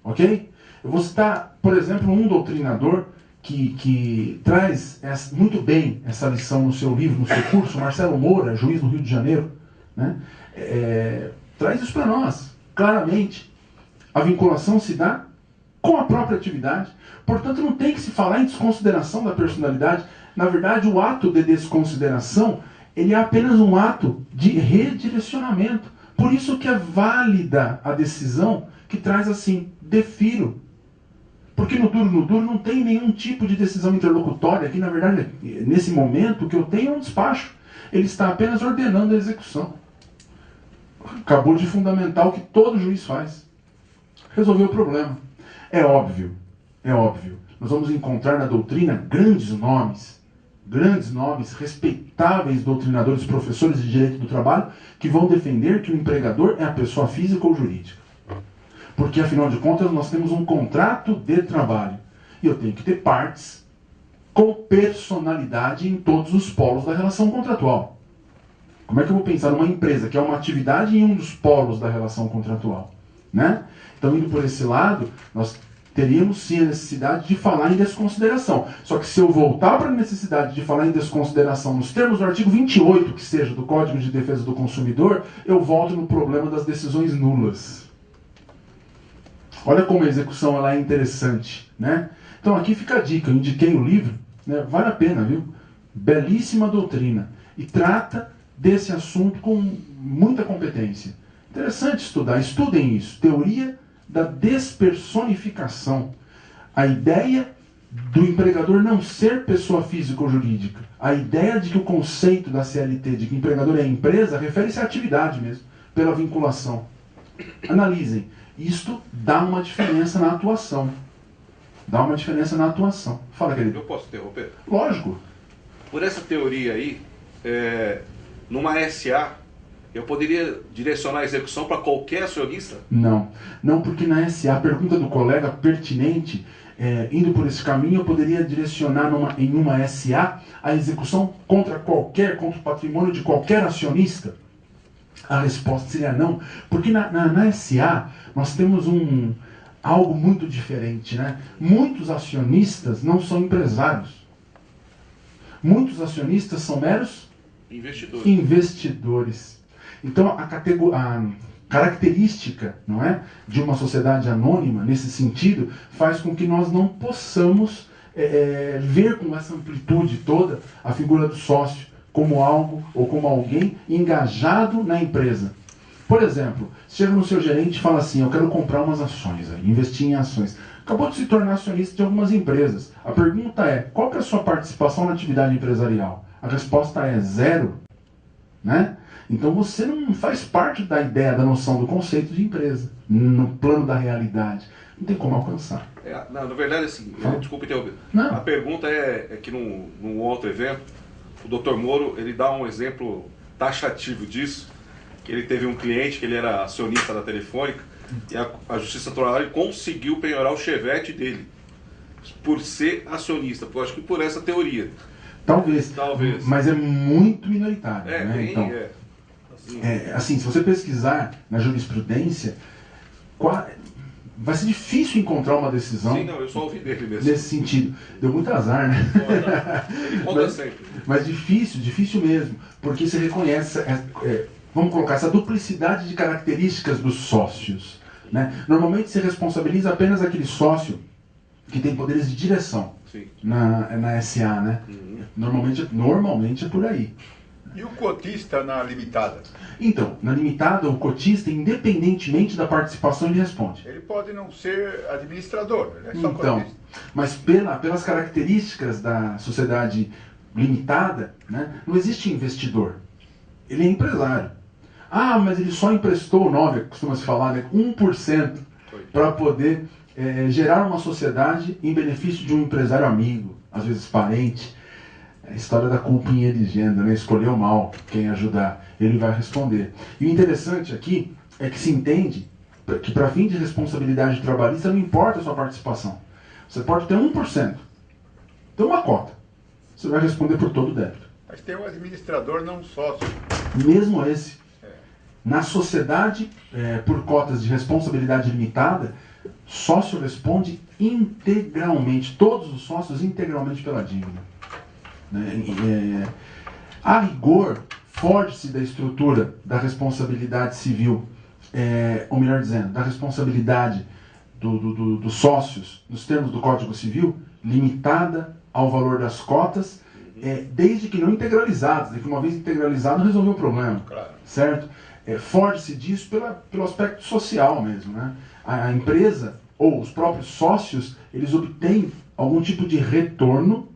ok? Eu vou citar, por exemplo, um doutrinador que traz muito bem essa lição no seu livro, no seu curso, Marcelo Moura, juiz do Rio de Janeiro, né? Traz isso para nós, claramente. A vinculação se dá com a própria atividade, portanto não tem que se falar em desconsideração da personalidade. Na verdade, o ato de desconsideração, ele é apenas um ato de redirecionamento. Por isso que é válida a decisão que traz assim, defiro. Porque no duro não tem nenhum tipo de decisão interlocutória, que na verdade, nesse momento, o que eu tenho é um despacho. Ele está apenas ordenando a execução. Acabou de fundamentar o que todo juiz faz. Resolveu o problema. É óbvio, nós vamos encontrar na doutrina grandes nomes, respeitáveis doutrinadores, professores de direito do trabalho, que vão defender que o empregador é a pessoa física ou jurídica. Porque, afinal de contas, nós temos um contrato de trabalho. E eu tenho que ter partes com personalidade em todos os polos da relação contratual. Como é que eu vou pensar numa empresa que é uma atividade em um dos polos da relação contratual? Né? Então, indo por esse lado, nós teríamos sim a necessidade de falar em desconsideração. Só que se eu voltar para a necessidade de falar em desconsideração nos termos do artigo 28, que seja, do Código de Defesa do Consumidor, eu volto no problema das decisões nulas. Olha como a execução ela é interessante, né? Então aqui fica a dica, eu indiquei o livro, né? Vale a pena, viu? Belíssima doutrina. E trata desse assunto com muita competência. Interessante estudar, estudem isso. Teoria da despersonificação. A ideia do empregador não ser pessoa física ou jurídica. A ideia de que o conceito da CLT, de que o empregador é empresa, refere-se à atividade mesmo, pela vinculação. Analisem. Isto dá uma diferença na atuação. Fala, querido. Eu posso interromper? Lógico. Por essa teoria aí, numa SA, eu poderia direcionar a execução para qualquer acionista? Não, porque na SA, a pergunta do colega pertinente, indo por esse caminho, eu poderia direcionar em uma SA a execução contra o patrimônio de qualquer acionista? A resposta seria não, porque na SA nós temos algo muito diferente, né? Muitos acionistas não são empresários. Muitos acionistas são meros investidores. Então a característica, não é, de uma sociedade anônima, nesse sentido, faz com que nós não possamos ver com essa amplitude toda a figura do sócio como algo ou como alguém engajado na empresa. Por exemplo, chega no seu gerente e fala assim, eu quero comprar umas ações, investir em ações. Acabou de se tornar acionista de algumas empresas. A pergunta é, qual que é a sua participação na atividade empresarial? A resposta é 0. Né? Então você não faz parte da ideia, da noção, do conceito de empresa, no plano da realidade. Não tem como alcançar. Na verdade, assim, desculpa interromper. Não. A pergunta é que num outro evento, o Dr. Moro, ele dá um exemplo taxativo disso, que ele teve um cliente que ele era acionista da Telefônica, e a Justiça Trabalhista conseguiu penhorar o Chevette dele, por ser acionista, eu acho que por essa teoria. Talvez. Mas é muito minoritário. Né? Então, assim, se você pesquisar na jurisprudência, vai ser difícil encontrar uma decisão. Sim, não, eu só ouvi dele mesmo. Nesse sentido. Deu muito azar, né? Ele conta sempre. Mas difícil mesmo. Porque você reconhece, vamos colocar, essa duplicidade de características dos sócios. Né? Normalmente se responsabiliza apenas aquele sócio que tem poderes de direção. Sim. Na SA, né? Normalmente é por aí. E o cotista na limitada? Então, na limitada, o cotista, independentemente da participação, ele responde. Ele pode não ser administrador, ele é só Então, cotista. mas pelas características da sociedade limitada, né, não existe investidor. Ele é empresário. Ah, mas ele só emprestou 9%, costuma-se falar, né, 1% para poder gerar uma sociedade em benefício de um empresário amigo, às vezes parente. A história da culpa em eligenda, né? Escolheu mal quem ajudar, ele vai responder. E o interessante aqui é que se entende que para fim de responsabilidade trabalhista não importa a sua participação. Você pode ter 1%, ter uma cota. Você vai responder por todo o débito. Mas tem um administrador não sócio. Mesmo esse. Na sociedade, por cotas de responsabilidade limitada, sócio responde integralmente, todos os sócios integralmente pela dívida. A rigor, foge-se da estrutura da responsabilidade civil, ou melhor dizendo, da responsabilidade dos sócios, nos termos do Código Civil, limitada ao valor das cotas, desde que não integralizadas, que uma vez integralizado resolveu o problema, Claro. certo? Foge-se disso pelo aspecto social mesmo, né? A empresa ou os próprios sócios, eles obtêm algum tipo de retorno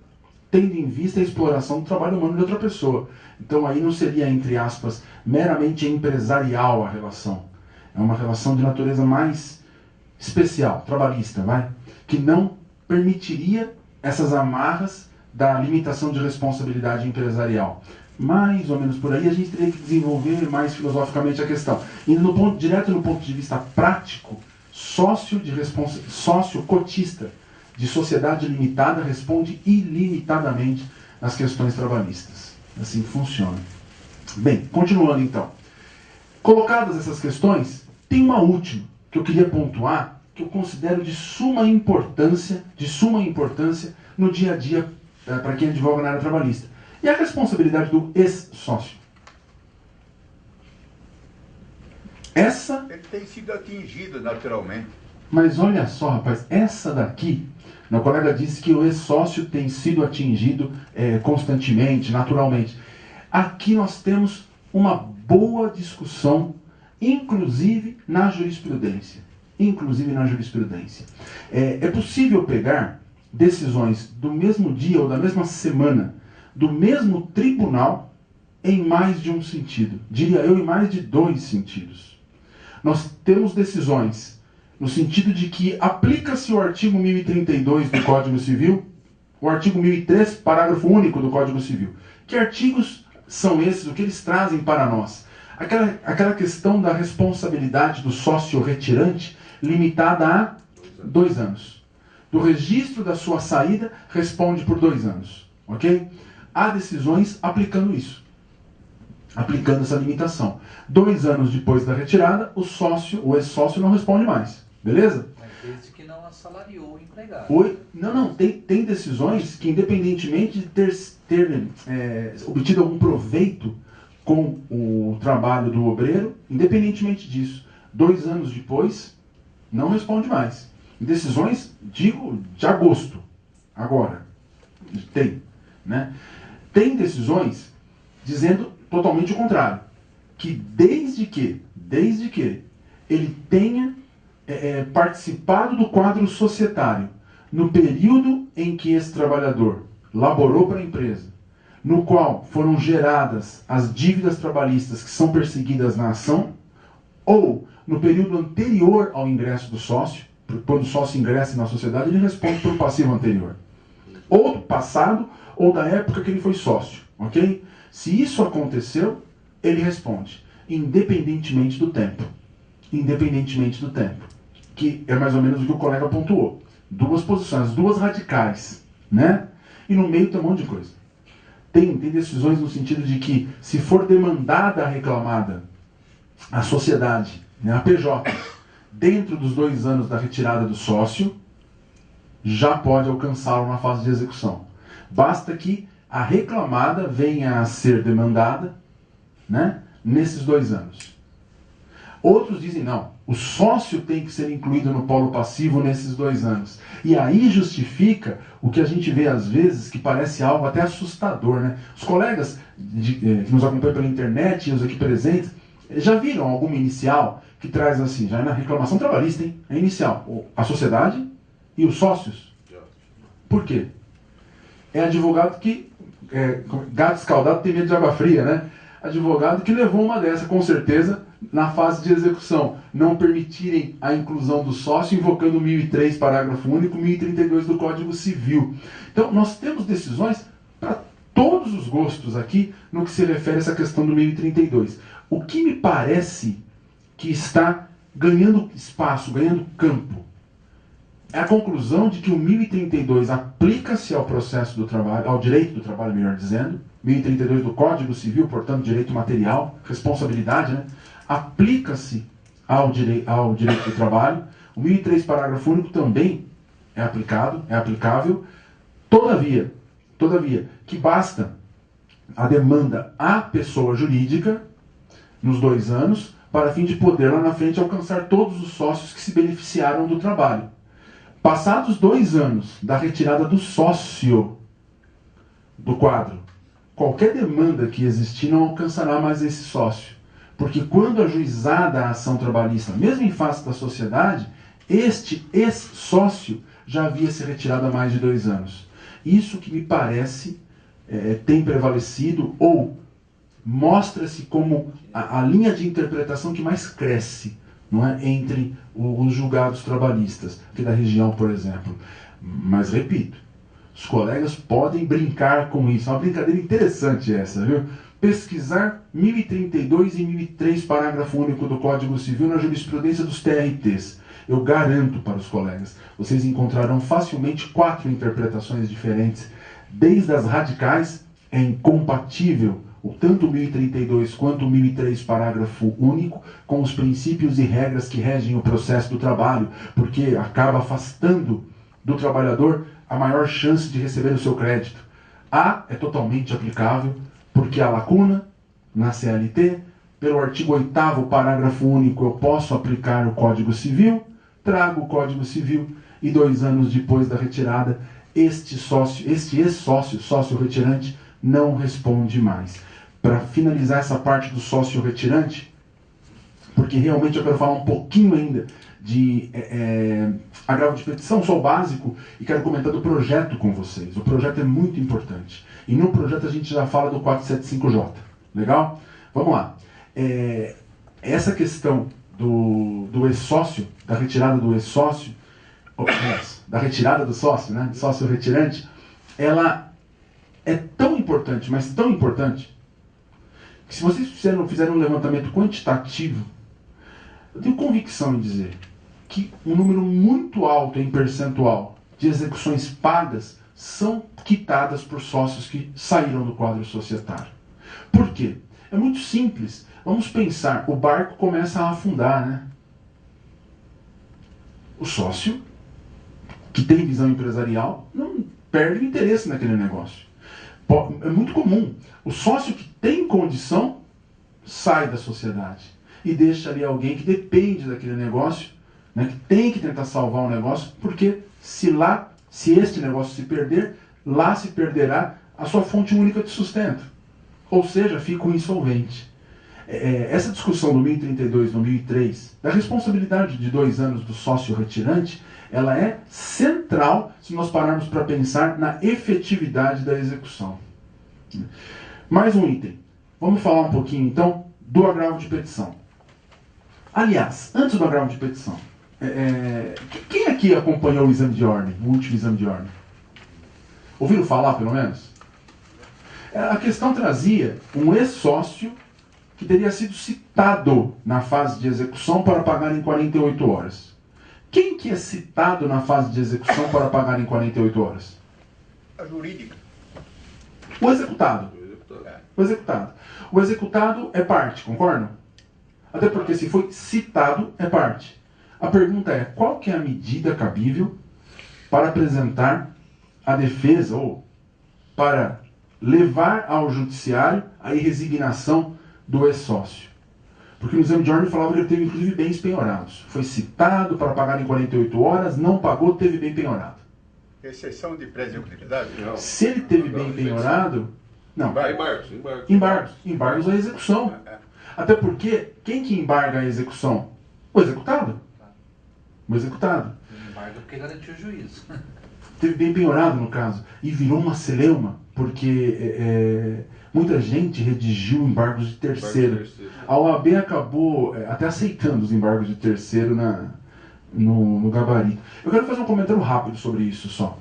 tendo em vista a exploração do trabalho humano de outra pessoa. Então aí não seria, entre aspas, meramente empresarial a relação. É uma relação de natureza mais especial, trabalhista, vai? Que não permitiria essas amarras da limitação de responsabilidade empresarial. Mais ou menos por aí, a gente teria que desenvolver mais filosoficamente a questão. Indo direto no ponto de vista prático, sócio cotista de sociedade limitada responde ilimitadamente às questões trabalhistas. Assim funciona. Bem, continuando então. Colocadas essas questões, tem uma última que eu queria pontuar, que eu considero de suma importância no dia a dia para quem advoga na área trabalhista. E a responsabilidade do ex-sócio. Essa... Ele tem sido atingido naturalmente. Mas olha só, rapaz, essa daqui, meu colega disse que o ex-sócio tem sido atingido constantemente, naturalmente. Aqui nós temos uma boa discussão, inclusive na jurisprudência. É possível pegar decisões do mesmo dia ou da mesma semana, do mesmo tribunal, em mais de um sentido. Diria eu, em mais de 2 sentidos. Nós temos decisões no sentido de que aplica-se o artigo 1032 do Código Civil, o artigo 1003, parágrafo único do Código Civil. Que artigos são esses? O que eles trazem para nós? Aquela questão da responsabilidade do sócio retirante limitada a 2 anos. Do registro da sua saída, responde por 2 anos. Ok? Há decisões aplicando isso. Aplicando essa limitação. 2 anos depois da retirada, o ex-sócio não responde mais. Beleza? Mas desde que não assalariou o empregado. Tem decisões que, independentemente de ter obtido algum proveito com o trabalho do obreiro, independentemente disso, 2 anos depois, não responde mais. Em decisões, digo, de agosto. Agora. Tem. Né? Tem decisões dizendo totalmente o contrário. Que desde que ele tenha participado do quadro societário no período em que esse trabalhador laborou para a empresa, no qual foram geradas as dívidas trabalhistas que são perseguidas na ação, ou no período anterior ao ingresso do sócio, quando o sócio ingressa na sociedade, ele responde pelo passivo anterior. Ou do passado, ou da época que ele foi sócio. Ok? Se isso aconteceu, ele responde, independentemente do tempo. Que é mais ou menos o que o colega pontuou. 2 posições, 2 radicais. Né? E no meio tem um monte de coisa. Tem decisões no sentido de que, se for demandada a reclamada, a sociedade, né, a PJ, dentro dos 2 anos da retirada do sócio, já pode alcançá-lo na fase de execução. Basta que a reclamada venha a ser demandada, né, nesses 2 anos. Outros dizem não, O sócio tem que ser incluído no polo passivo nesses 2 anos. E aí justifica o que a gente vê às vezes, que parece algo até assustador, né? Os colegas que nos acompanham pela internet e os aqui presentes, já viram alguma inicial que traz assim, já é na reclamação trabalhista, hein? É inicial, a sociedade e os sócios. Por quê? É advogado que, gato escaldado tem medo de água fria, né? Advogado que levou uma dessa, com certeza, na fase de execução. Não permitirem a inclusão do sócio, invocando 1003, parágrafo único, 1032 do Código Civil. Então, nós temos decisões para todos os gostos aqui, no que se refere a essa questão do 1032. O que me parece que está ganhando espaço, ganhando campo, é a conclusão de que o 1032 aplica-se ao processo do trabalho, ao direito do trabalho, melhor dizendo, 1032 do Código Civil, portanto, direito material, responsabilidade, né? Aplica-se ao direito do trabalho. O 1003, parágrafo único, também é aplicável. Todavia, que basta a demanda à pessoa jurídica, nos 2 anos, para fim de poder lá na frente alcançar todos os sócios que se beneficiaram do trabalho. Passados 2 anos da retirada do sócio do quadro, qualquer demanda que existir não alcançará mais esse sócio. Porque quando ajuizada a ação trabalhista, mesmo em face da sociedade, este ex-sócio já havia se retirado há mais de 2 anos. Isso que me parece tem prevalecido ou mostra-se como a linha de interpretação que mais cresce, não é, entre os julgados trabalhistas, aqui da região, por exemplo. Mas, repito, os colegas podem brincar com isso. É uma brincadeira interessante essa, viu? Pesquisar 1032 e 1003, parágrafo único do Código Civil na jurisprudência dos TRTs. Eu garanto para os colegas, vocês encontrarão facilmente 4 interpretações diferentes. Desde as radicais, é incompatível tanto o 1032 quanto o 1003, parágrafo único, com os princípios e regras que regem o processo do trabalho, porque acaba afastando do trabalhador a maior chance de receber o seu crédito. A é totalmente aplicável, porque há lacuna na CLT. Pelo artigo 8º, parágrafo único, eu posso aplicar o Código Civil, trago o Código Civil e 2 anos depois da retirada, este ex-sócio, sócio retirante, não responde mais. Para finalizar essa parte do sócio retirante, porque realmente eu quero falar um pouquinho ainda de agravo de petição, só o básico, e quero comentar do projeto com vocês. O projeto é muito importante. E no projeto a gente já fala do 475J. Legal? Vamos lá. Essa questão do ex-sócio, da retirada do ex-sócio, da retirada do sócio, né, do sócio retirante, ela é tão importante, mas tão importante, que se vocês fizerem um levantamento quantitativo, eu tenho convicção em dizer que um número muito alto em percentual de execuções pagas são quitadas por sócios que saíram do quadro societário. Por quê? É muito simples. Vamos pensar, o barco começa a afundar, né? O sócio, que tem visão empresarial, não perde o interesse naquele negócio. É muito comum. O sócio que tem condição sai da sociedade e deixa ali alguém que depende daquele negócio, né, que tem que tentar salvar o negócio, porque se este negócio se perder, lá se perderá a sua fonte única de sustento. Ou seja, fica um insolvente. Essa discussão do 1032, do 1003, da responsabilidade de 2 anos do sócio retirante, ela é central se nós pararmos para pensar na efetividade da execução. Mais um item. Vamos falar um pouquinho, então, do agravo de petição. Aliás, antes do agravo de petição, quem aqui acompanhou o exame de ordem, o último exame de ordem? Ouviram falar, pelo menos? A questão trazia um ex-sócio que teria sido citado na fase de execução para pagar em 48 horas. Quem que é citado na fase de execução para pagar em 48 horas? A jurídica. O executado. O executado. O executado é parte, concordam? Até porque se foi citado, é parte. A pergunta é, qual que é a medida cabível para apresentar a defesa ou para levar ao judiciário a resignação do ex-sócio? Porque no exame de ordem falava que ele teve inclusive bens penhorados. Foi citado para pagar em 48 horas, não pagou, teve bem penhorado. Exceção de pré-executividade? Não. Se ele teve bem penhorado... Não, embargos à execução. Até porque, quem que embarga a execução? O executado. O executado. Embarga porque garantiu o juízo. Teve bem penhorado no caso. E virou uma celeuma, porque muita gente redigiu embargos de terceiro. A OAB acabou até aceitando os embargos de terceiro no gabarito. Eu quero fazer um comentário rápido sobre isso só.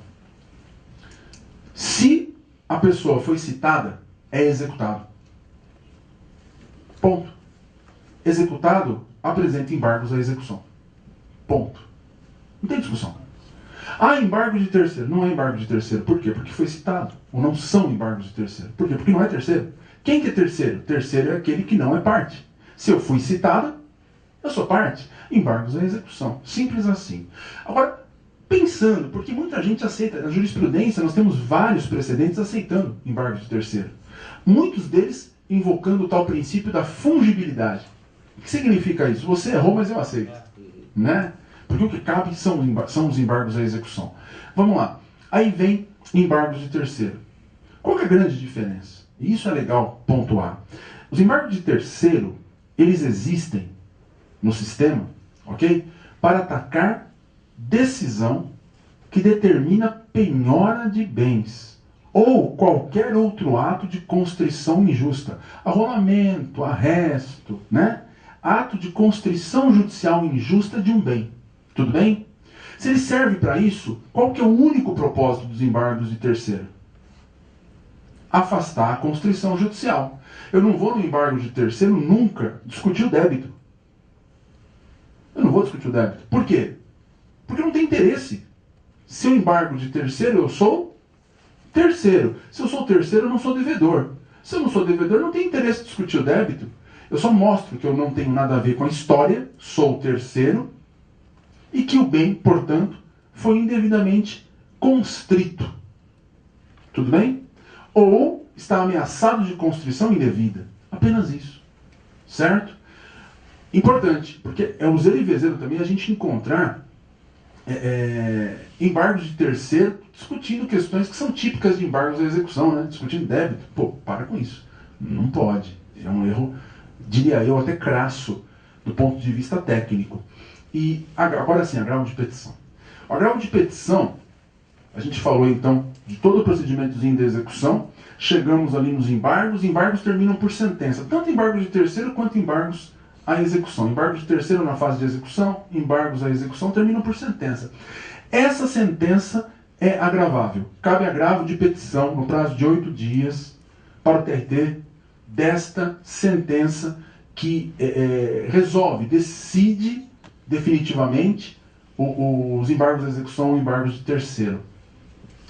Se a pessoa foi citada, é executado. Ponto. Executado apresenta embargos à execução. Ponto. Não tem discussão. Ah, embargo de terceiro. Não é embargo de terceiro. Por quê? Porque foi citado. Ou não são embargos de terceiro. Por quê? Porque não é terceiro. Quem que é terceiro? Terceiro é aquele que não é parte. Se eu fui citada, eu sou parte. Embargos à execução. Simples assim. Agora, pensando, porque muita gente aceita. Na jurisprudência nós temos vários precedentes aceitando embargos de terceiro. Muitos deles invocando o tal princípio da fungibilidade. O que significa isso? Você errou, mas eu aceito. Né? Porque o que cabe são os embargos à execução. Vamos lá. Aí vem embargos de terceiro. Qual que é a grande diferença? E isso é legal pontuar. Os embargos de terceiro, eles existem no sistema, ok? Para atacar decisão que determina penhora de bens ou qualquer outro ato de constrição injusta. Arrolamento, arresto, né? Ato de constrição judicial injusta de um bem. Tudo bem? Se ele serve para isso, qual que é o único propósito dos embargos de terceiro? Afastar a constrição judicial. Eu não vou no embargo de terceiro nunca discutir o débito. Eu não vou discutir o débito. Por quê? Porque não tem interesse. Se eu embargo de terceiro, eu sou terceiro. Se eu sou terceiro, eu não sou devedor. Se eu não sou devedor, não tem interesse em discutir o débito. Eu só mostro que eu não tenho nada a ver com a história, sou terceiro, e que o bem, portanto, foi indevidamente constrito. Tudo bem? Ou está ameaçado de constrição indevida. Apenas isso. Certo? Importante, porque é useiro e vezeiro também a gente encontrar embargos de terceiro discutindo questões que são típicas de embargos à execução, né? Discutindo débito. Pô, para com isso. Não pode. É um erro, diria eu, até crasso do ponto de vista técnico. E agora sim, agravo de petição. O agravo de petição, a gente falou então de todo o procedimentozinho da execução, chegamos ali nos embargos, embargos terminam por sentença, tanto embargos de terceiro quanto embargos à execução. Embargos de terceiro na fase de execução, embargos à execução terminam por sentença. Essa sentença é agravável. Cabe agravo de petição no prazo de 8 dias para o TRT desta sentença que resolve, decide definitivamente os embargos à execução ou embargos de terceiro.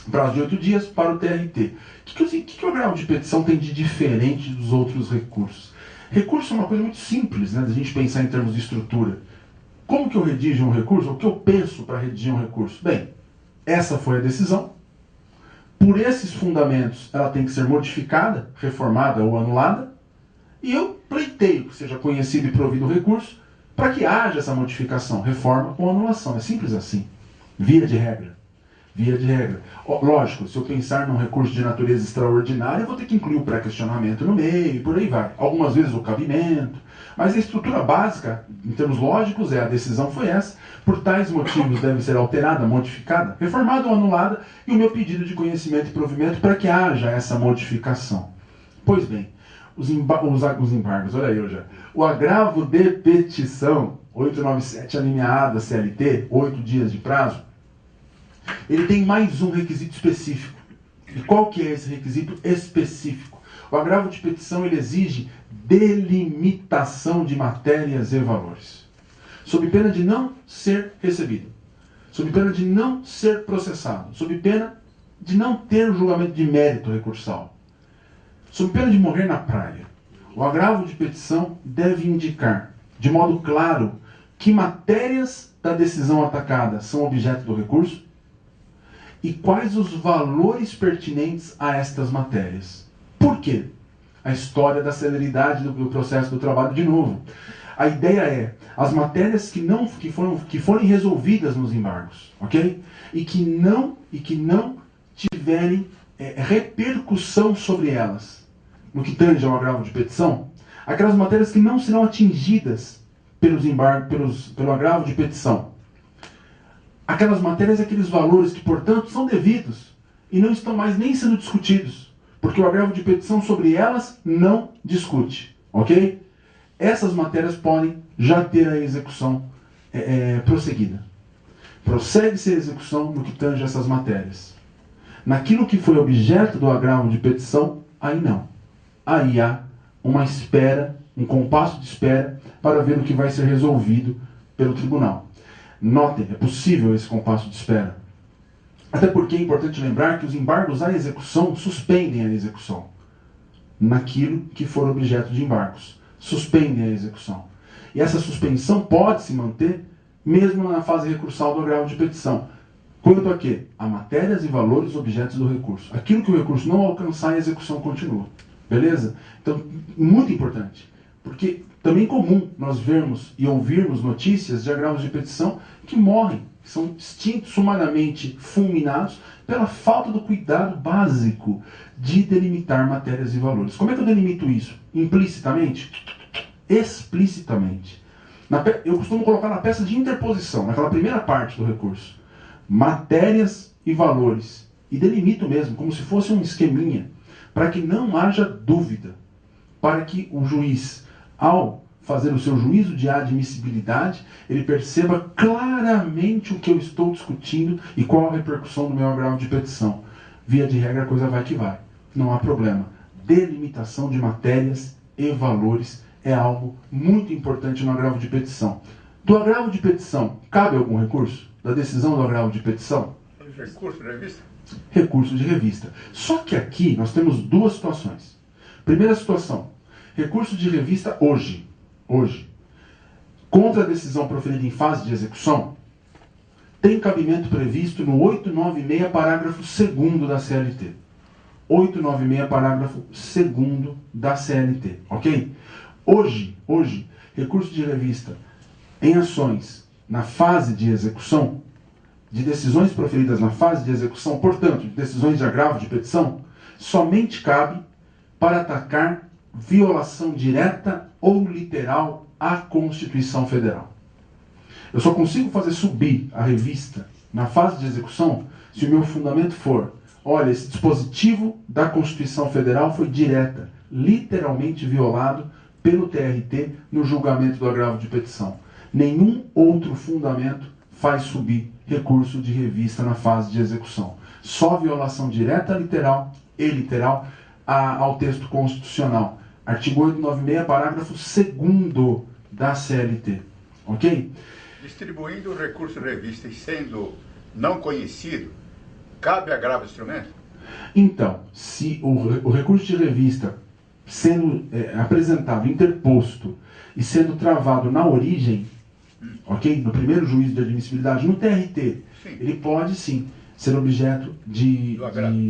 Prazo de 8 dias para o TRT. O que o agravo de petição tem de diferente dos outros recursos? Recurso é uma coisa muito simples, né, da gente pensar em termos de estrutura. Como que eu redijo um recurso? O que eu penso para redigir um recurso? Bem, essa foi a decisão. Por esses fundamentos, ela tem que ser modificada, reformada ou anulada. E eu pleiteio que seja conhecido e provido o recurso para que haja essa modificação, reforma ou anulação. É simples assim. Via de regra. Via de regra. Lógico, se eu pensar num recurso de natureza extraordinária, eu vou ter que incluir o pré-questionamento no meio, e por aí vai. Algumas vezes o cabimento. Mas a estrutura básica, em termos lógicos, a decisão foi essa. Por tais motivos deve ser alterada, modificada, reformada ou anulada, e o meu pedido de conhecimento e provimento para que haja essa modificação. Pois bem, os embargos, olha aí eu já. O agravo de petição, 897, alineada CLT, 8 dias de prazo, ele tem mais um requisito específico. E qual que é esse requisito específico? O agravo de petição ele exige delimitação de matérias e valores, sob pena de não ser recebido, sob pena de não ser processado, sob pena de não ter julgamento de mérito recursal, sob pena de morrer na praia. O agravo de petição deve indicar, de modo claro, que matérias da decisão atacada são objeto do recurso e quais os valores pertinentes a estas matérias. Por quê? A história da celeridade do processo do trabalho, de novo. A ideia é as matérias que forem resolvidas nos embargos, ok? E que não tiverem repercussão sobre elas, no que tange ao agravo de petição, aquelas matérias que não serão atingidas pelo agravo de petição. Aquelas matérias, aqueles valores que, portanto, são devidos e não estão mais nem sendo discutidos, porque o agravo de petição sobre elas não discute, ok? Essas matérias podem já ter a execução prosseguida. Prossegue-se a execução no que tange essas matérias. Naquilo que foi objeto do agravo de petição, aí não. Aí há uma espera, um compasso de espera para ver o que vai ser resolvido pelo tribunal. Notem, é possível esse compasso de espera. Até porque é importante lembrar que os embargos à execução suspendem a execução naquilo que for objeto de embargos. Suspendem a execução. E essa suspensão pode se manter mesmo na fase recursal do agravo de petição. Quanto a quê? A matérias e valores objetos do recurso. Aquilo que o recurso não alcançar, a execução continua. Beleza? Então, muito importante. Porque também é comum nós vermos e ouvirmos notícias de agravos de petição que morrem, que são extintos, sumariamente fulminados, pela falta do cuidado básico de delimitar matérias e valores. Como é que eu delimito isso? Implicitamente? Explicitamente. Eu costumo colocar na peça de interposição, naquela primeira parte do recurso, matérias e valores. E delimito mesmo, como se fosse um esqueminha, para que não haja dúvida, para que o juiz, ao fazer o seu juízo de admissibilidade, ele perceba claramente o que eu estou discutindo e qual a repercussão do meu agravo de petição. Via de regra, a coisa vai que vai. Não há problema. Delimitação de matérias e valores é algo muito importante no agravo de petição. Do agravo de petição, cabe algum recurso? Da decisão do agravo de petição? Recurso de revista? Recurso de revista. Só que aqui nós temos duas situações. Primeira situação, recurso de revista hoje, contra a decisão proferida em fase de execução, tem cabimento previsto no 896, parágrafo 2º da CLT. 896, parágrafo 2º da CLT, ok? Hoje, recurso de revista em ações na fase de execução, de decisões proferidas na fase de execução, portanto, de decisões de agravo de petição, somente cabe para atacar violação direta ou literal à Constituição Federal. Eu só consigo fazer subir a revista na fase de execução se o meu fundamento for: olha, esse dispositivo da Constituição Federal foi direta, literalmente violado pelo TRT no julgamento do agravo de petição. Nenhum outro fundamento faz subir recurso de revista na fase de execução. Só violação direta, literal e literal ao texto constitucional. Artigo 896, parágrafo 2º da CLT. Ok? Distribuindo o recurso de revista e sendo não conhecido, cabe agravo de instrumento? Então, se o recurso de revista sendo apresentado, interposto e sendo travado na origem, ok? No primeiro juízo de admissibilidade, no TRT, Sim. ele pode sim ser objeto de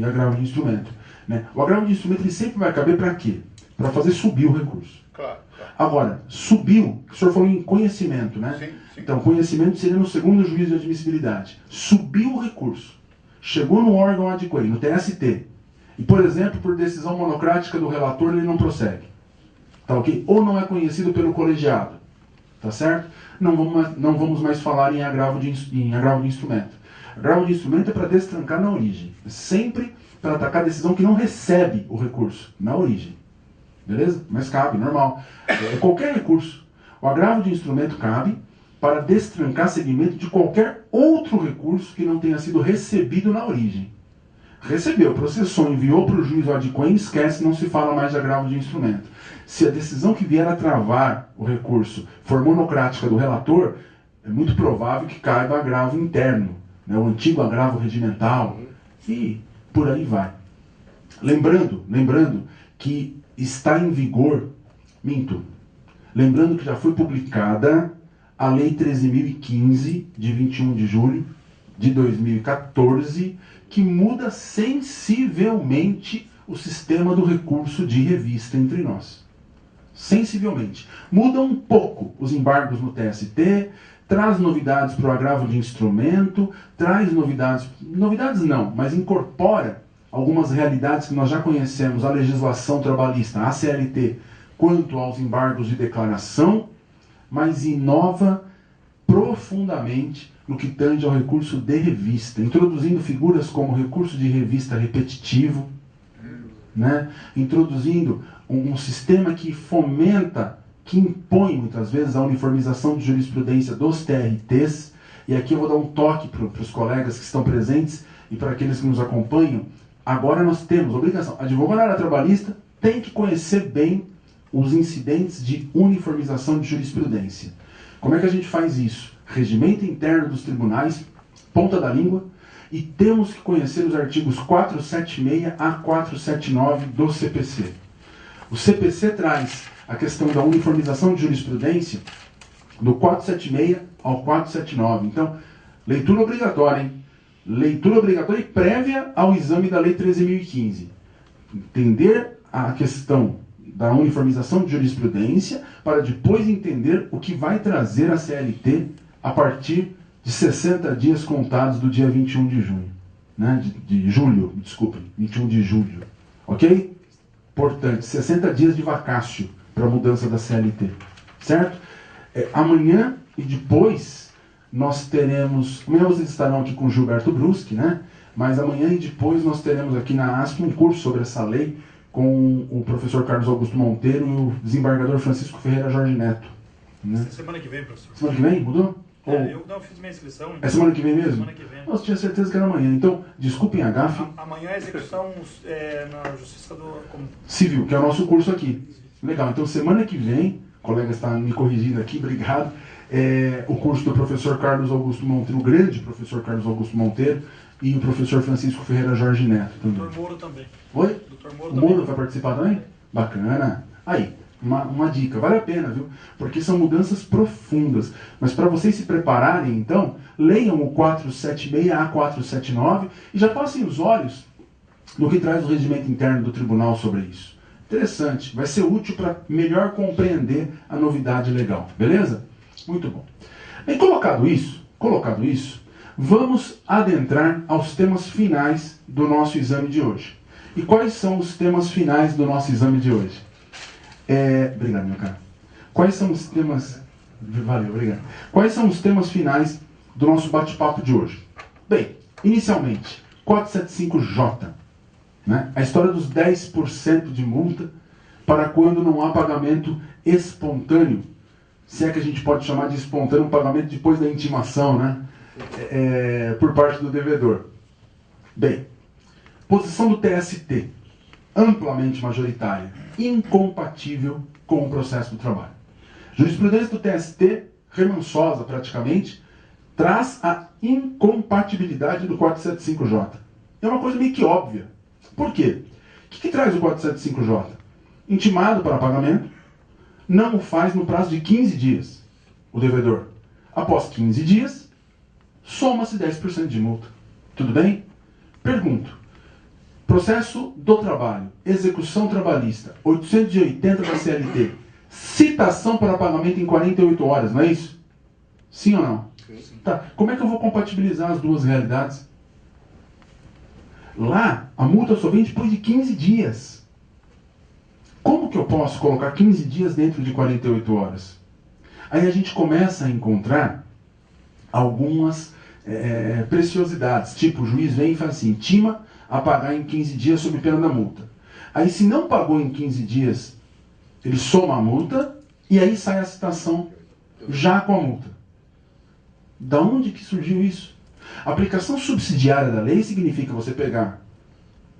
agravo de instrumento. Né? O agravo de instrumento ele sempre vai caber para quê? Para fazer subir o recurso. Claro. Agora, subiu, o senhor falou em conhecimento, né? Sim, sim. Então, conhecimento seria no segundo juízo de admissibilidade. Subiu o recurso, chegou no órgão adquirente, no TST, e, por exemplo, por decisão monocrática do relator, ele não prossegue. Tá ok? Ou não é conhecido pelo colegiado. Tá certo? Não vamos mais falar em agravo de instrumento. Agravo de instrumento é para destrancar na origem. É sempre para atacar a decisão que não recebe o recurso, na origem. Beleza? Mas cabe, normal. Qualquer recurso. O agravo de instrumento cabe para destrancar segmento de qualquer outro recurso que não tenha sido recebido na origem. Recebeu, processou, enviou para o juiz o adquirente, esquece, não se fala mais de agravo de instrumento. Se a decisão que vier a travar o recurso for monocrática do relator, é muito provável que caiba agravo interno, né, o antigo agravo regimental, e por aí vai. Lembrando que está em vigor, lembrando que já foi publicada a Lei 13.015, de 21 de julho de 2014, que muda sensivelmente o sistema do recurso de revista entre nós. sensivelmente. Muda um pouco os embargos no TST, traz novidades para o agravo de instrumento, traz novidades não, mas incorpora algumas realidades que nós já conhecemos, a legislação trabalhista, a CLT, quanto aos embargos de declaração, mas inova profundamente no que tange ao recurso de revista, introduzindo figuras como recurso de revista repetitivo, né? Introduzindo um sistema que fomenta, que impõe muitas vezes a uniformização de jurisprudência dos TRTs, e aqui eu vou dar um toque para os colegas que estão presentes e para aqueles que nos acompanham. Agora nós temos obrigação, advogado na área trabalhista tem que conhecer bem os incidentes de uniformização de jurisprudência. Como é que a gente faz isso? Regimento interno dos tribunais, ponta da língua, e temos que conhecer os artigos 476 a 479 do CPC. O CPC traz a questão da uniformização de jurisprudência do 476 ao 479. Então, leitura obrigatória, hein? Leitura obrigatória e prévia ao exame da Lei 13.015. Entender a questão da uniformização de jurisprudência para depois entender o que vai trazer a CLT a partir de 60 dias contados do dia 21 de junho. Né? De julho, desculpem, 21 de julho. Ok? Portanto, 60 dias de vacácio para a mudança da CLT. Certo? Amanhã e depois nós teremos... Amanhã vocês estarão aqui com o Gilberto Bruschi, né? Mas amanhã e depois nós teremos aqui na ASP um curso sobre essa lei com o professor Carlos Augusto Monteiro e o desembargador Francisco Ferreira Jorge Neto. Né? Semana que vem, professor. Semana que vem? Mudou? Eu não fiz minha inscrição. É semana que vem mesmo? Semana que vem. Nossa, tinha certeza que era amanhã. Então, desculpem a gafe. Amanhã a execução na Justiça Civil, que é o nosso curso aqui. Legal, então semana que vem, o colega está me corrigindo aqui, obrigado, o curso do professor Carlos Augusto Monteiro, o grande professor Carlos Augusto Monteiro, e o professor Francisco Ferreira Jorge Neto também. Dr. Moro também. Oi? Dr. Moro o também. Moro vai participar também? Bacana. Aí, uma dica, vale a pena, viu? Porque são mudanças profundas. Mas para vocês se prepararem, então, leiam o 476 a 479 e já passem os olhos no que traz o regimento interno do tribunal sobre isso. Interessante, vai ser útil para melhor compreender a novidade legal, beleza? Muito bom. Bem, colocado isso, vamos adentrar aos temas finais do nosso exame de hoje. E quais são os temas finais do nosso exame de hoje? Obrigado, meu cara. Quais são os temas... Valeu, obrigado. Quais são os temas finais do nosso bate-papo de hoje? Bem, inicialmente, 475J. Né? A história dos 10% de multa para quando não há pagamento espontâneo. Se é que a gente pode chamar de espontâneo um pagamento depois da intimação, né? Por parte do devedor. Bem, posição do TST, amplamente majoritária, incompatível com o processo do trabalho. Jurisprudência do TST, remansosa praticamente, traz a incompatibilidade do 475J. É uma coisa meio que óbvia. Por quê? O que traz o 475J? Intimado para pagamento, não o faz no prazo de 15 dias, o devedor. Após 15 dias, soma-se 10% de multa. Tudo bem? Pergunto. Processo do trabalho, execução trabalhista, 880 da CLT, citação para pagamento em 48 horas, não é isso? Sim ou não? Sim. Tá. Como é que eu vou compatibilizar as duas realidades? Lá, a multa só vem depois de 15 dias. Como que eu posso colocar 15 dias dentro de 48 horas? Aí a gente começa a encontrar algumas preciosidades. Tipo, o juiz vem e fala assim, intima a pagar em 15 dias sob pena da multa. Aí se não pagou em 15 dias, ele soma a multa e aí sai a citação já com a multa. Da onde que surgiu isso? A aplicação subsidiária da lei significa você pegar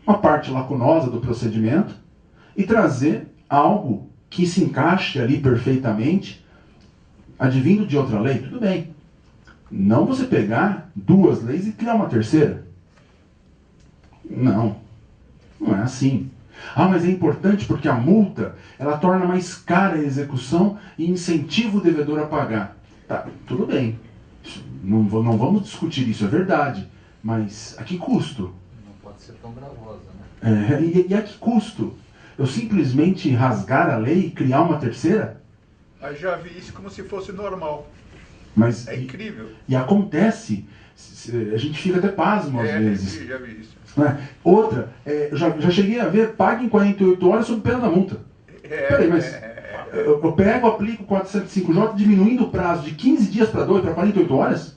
uma parte lacunosa do procedimento e trazer algo que se encaixe ali perfeitamente, advindo de outra lei, tudo bem. Não você pegar duas leis e criar uma terceira. Não é assim. Ah, mas é importante porque a multa, ela torna mais cara a execução e incentiva o devedor a pagar. Tá, tudo bem. Não vamos discutir isso, é verdade. Mas a que custo? Não pode ser tão gravosa, né? E a que custo? eu simplesmente rasgar a lei e criar uma terceira? Mas já vi isso como se fosse normal. Mas, É incrível. E acontece, a gente fica até pasmo às vezes. Já vi isso. Né? Outra, eu já cheguei a ver, pague em 48 horas sob pena da multa. Peraí, mas eu pego, aplico o 405J, diminuindo o prazo de 15 dias para 2 para 48 horas?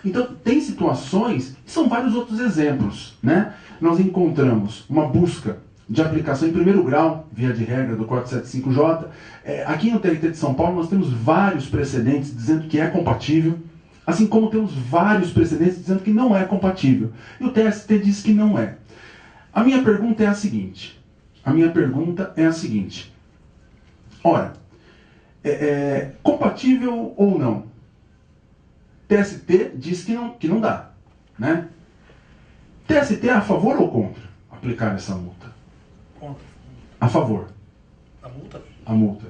Então, tem situações, são vários outros exemplos, né? Nós encontramos uma busca de aplicação em primeiro grau, via de regra do 475J. Aqui no TRT de São Paulo nós temos vários precedentes dizendo que é compatível, assim como temos vários precedentes dizendo que não é compatível. E o TST diz que não é. A minha pergunta é a seguinte. Ora, compatível ou não? TST diz que não dá, né? TST é a favor ou contra aplicar essa multa? Contra. A favor. A multa? A multa.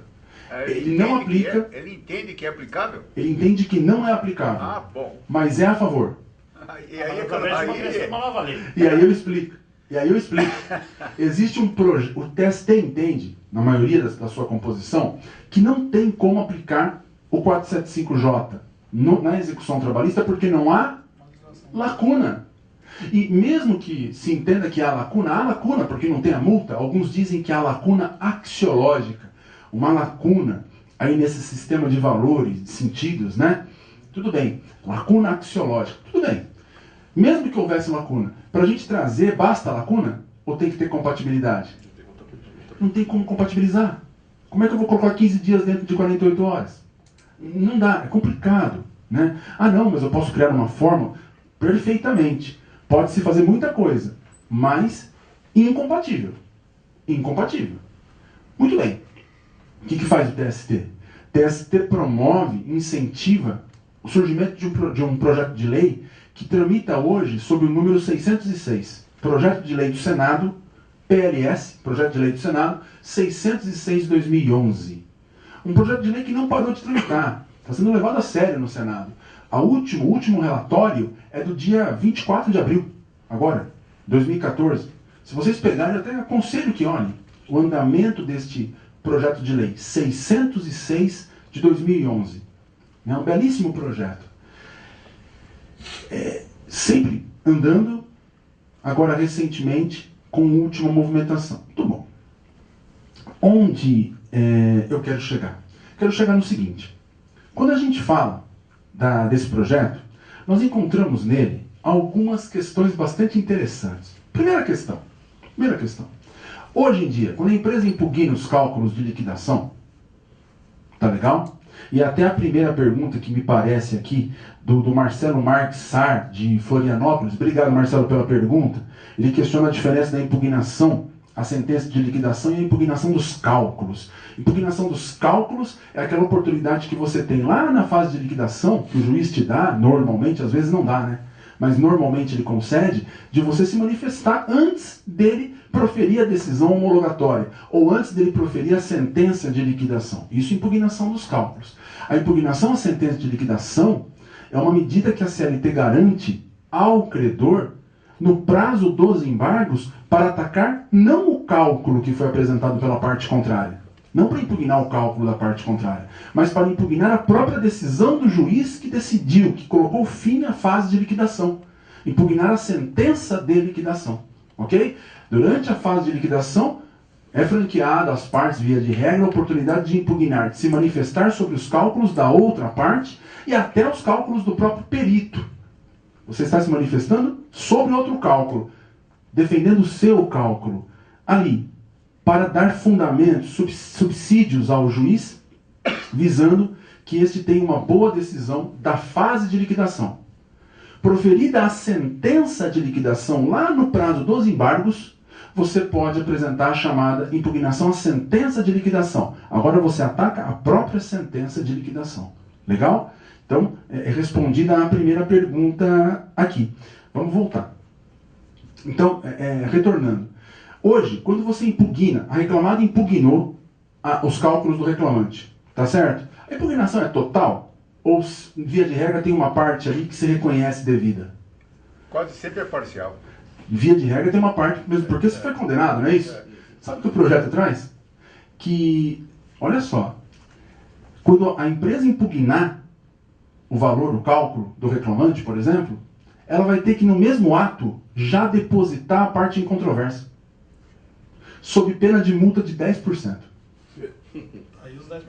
Ele não aplica. Ele entende que é aplicável? Ele entende que não é aplicável. Ah, bom. Mas é a favor. E aí, Através de uma pressão, uma lava-lei. E aí eu explico. Existe um projeto. O TST entende, na maioria da sua composição, que não tem como aplicar o 475J na execução trabalhista porque não há lacuna. E mesmo que se entenda que há lacuna porque não tem a multa, alguns dizem que há lacuna axiológica, uma lacuna aí nesse sistema de valores, de sentidos, né? Tudo bem, lacuna axiológica, tudo bem. Mesmo que houvesse lacuna, para a gente trazer, basta a lacuna? Ou tem que ter compatibilidade? Não tem como compatibilizar. Como é que eu vou colocar 15 dias dentro de 48 horas? Não dá, é complicado, né? Ah não, mas eu posso criar uma fórmula perfeitamente. Pode-se fazer muita coisa, mas incompatível. Incompatível. Muito bem. O que faz o TST? O TST promove, incentiva o surgimento de um projeto de lei que tramita hoje sob o número 606. Projeto de Lei do Senado, PLS, Projeto de Lei do Senado, 606 de 2011. Um projeto de lei que não parou de tramitar. Está sendo levado a sério no Senado. O último relatório é do dia 24 de abril, agora, 2014. Se vocês pegarem, eu até aconselho que olhem o andamento deste projeto de lei, 606 de 2011. É um belíssimo projeto. Sempre andando, agora recentemente, com a última movimentação. Muito bom. Onde eu quero chegar? Quero chegar no seguinte. Quando a gente fala desse projeto, nós encontramos nele algumas questões bastante interessantes. Primeira questão. Hoje em dia, quando a empresa impugna os cálculos de liquidação, tá legal? E até a primeira pergunta que me parece aqui, do Marcelo Marques Sar, de Florianópolis. Obrigado, Marcelo, pela pergunta. Ele questiona a diferença da impugnação, a sentença de liquidação e a impugnação dos cálculos. Impugnação dos cálculos é aquela oportunidade que você tem lá na fase de liquidação, que o juiz te dá, normalmente, às vezes não dá, né? Mas normalmente ele concede, de você se manifestar antes dele proferir a decisão homologatória, ou antes dele proferir a sentença de liquidação. Isso é impugnação dos cálculos. A impugnação à sentença de liquidação é uma medida que a CLT garante ao credor no prazo dos embargos para atacar não o cálculo que foi apresentado pela parte contrária, não para impugnar o cálculo da parte contrária, mas para impugnar a própria decisão do juiz que decidiu, que colocou fim à fase de liquidação. Impugnar a sentença de liquidação. Ok? Durante a fase de liquidação, é franqueada às partes, via de regra, a oportunidade de impugnar, de se manifestar sobre os cálculos da outra parte e até os cálculos do próprio perito. Você está se manifestando sobre outro cálculo, defendendo o seu cálculo ali, para dar fundamentos, subsídios ao juiz, visando que este tenha uma boa decisão da fase de liquidação. Proferida a sentença de liquidação lá no prazo dos embargos, você pode apresentar a chamada impugnação à sentença de liquidação. Agora você ataca a própria sentença de liquidação. Legal? Então, é respondida a primeira pergunta aqui. Vamos voltar. Então, retornando. Hoje, quando você impugna, a reclamada impugnou os cálculos do reclamante. Tá certo? A impugnação é total? Ou, via de regra, tem uma parte ali que se reconhece devida? Quase sempre é parcial. Via de regra tem uma parte, mesmo porque você foi condenado, não é isso? Sabe o que o projeto traz? Que, olha só, quando a empresa impugnar o valor, o cálculo do reclamante, por exemplo, ela vai ter que, no mesmo ato, já depositar a parte em controvérsia, sob pena de multa de 10%. Aí os 10%.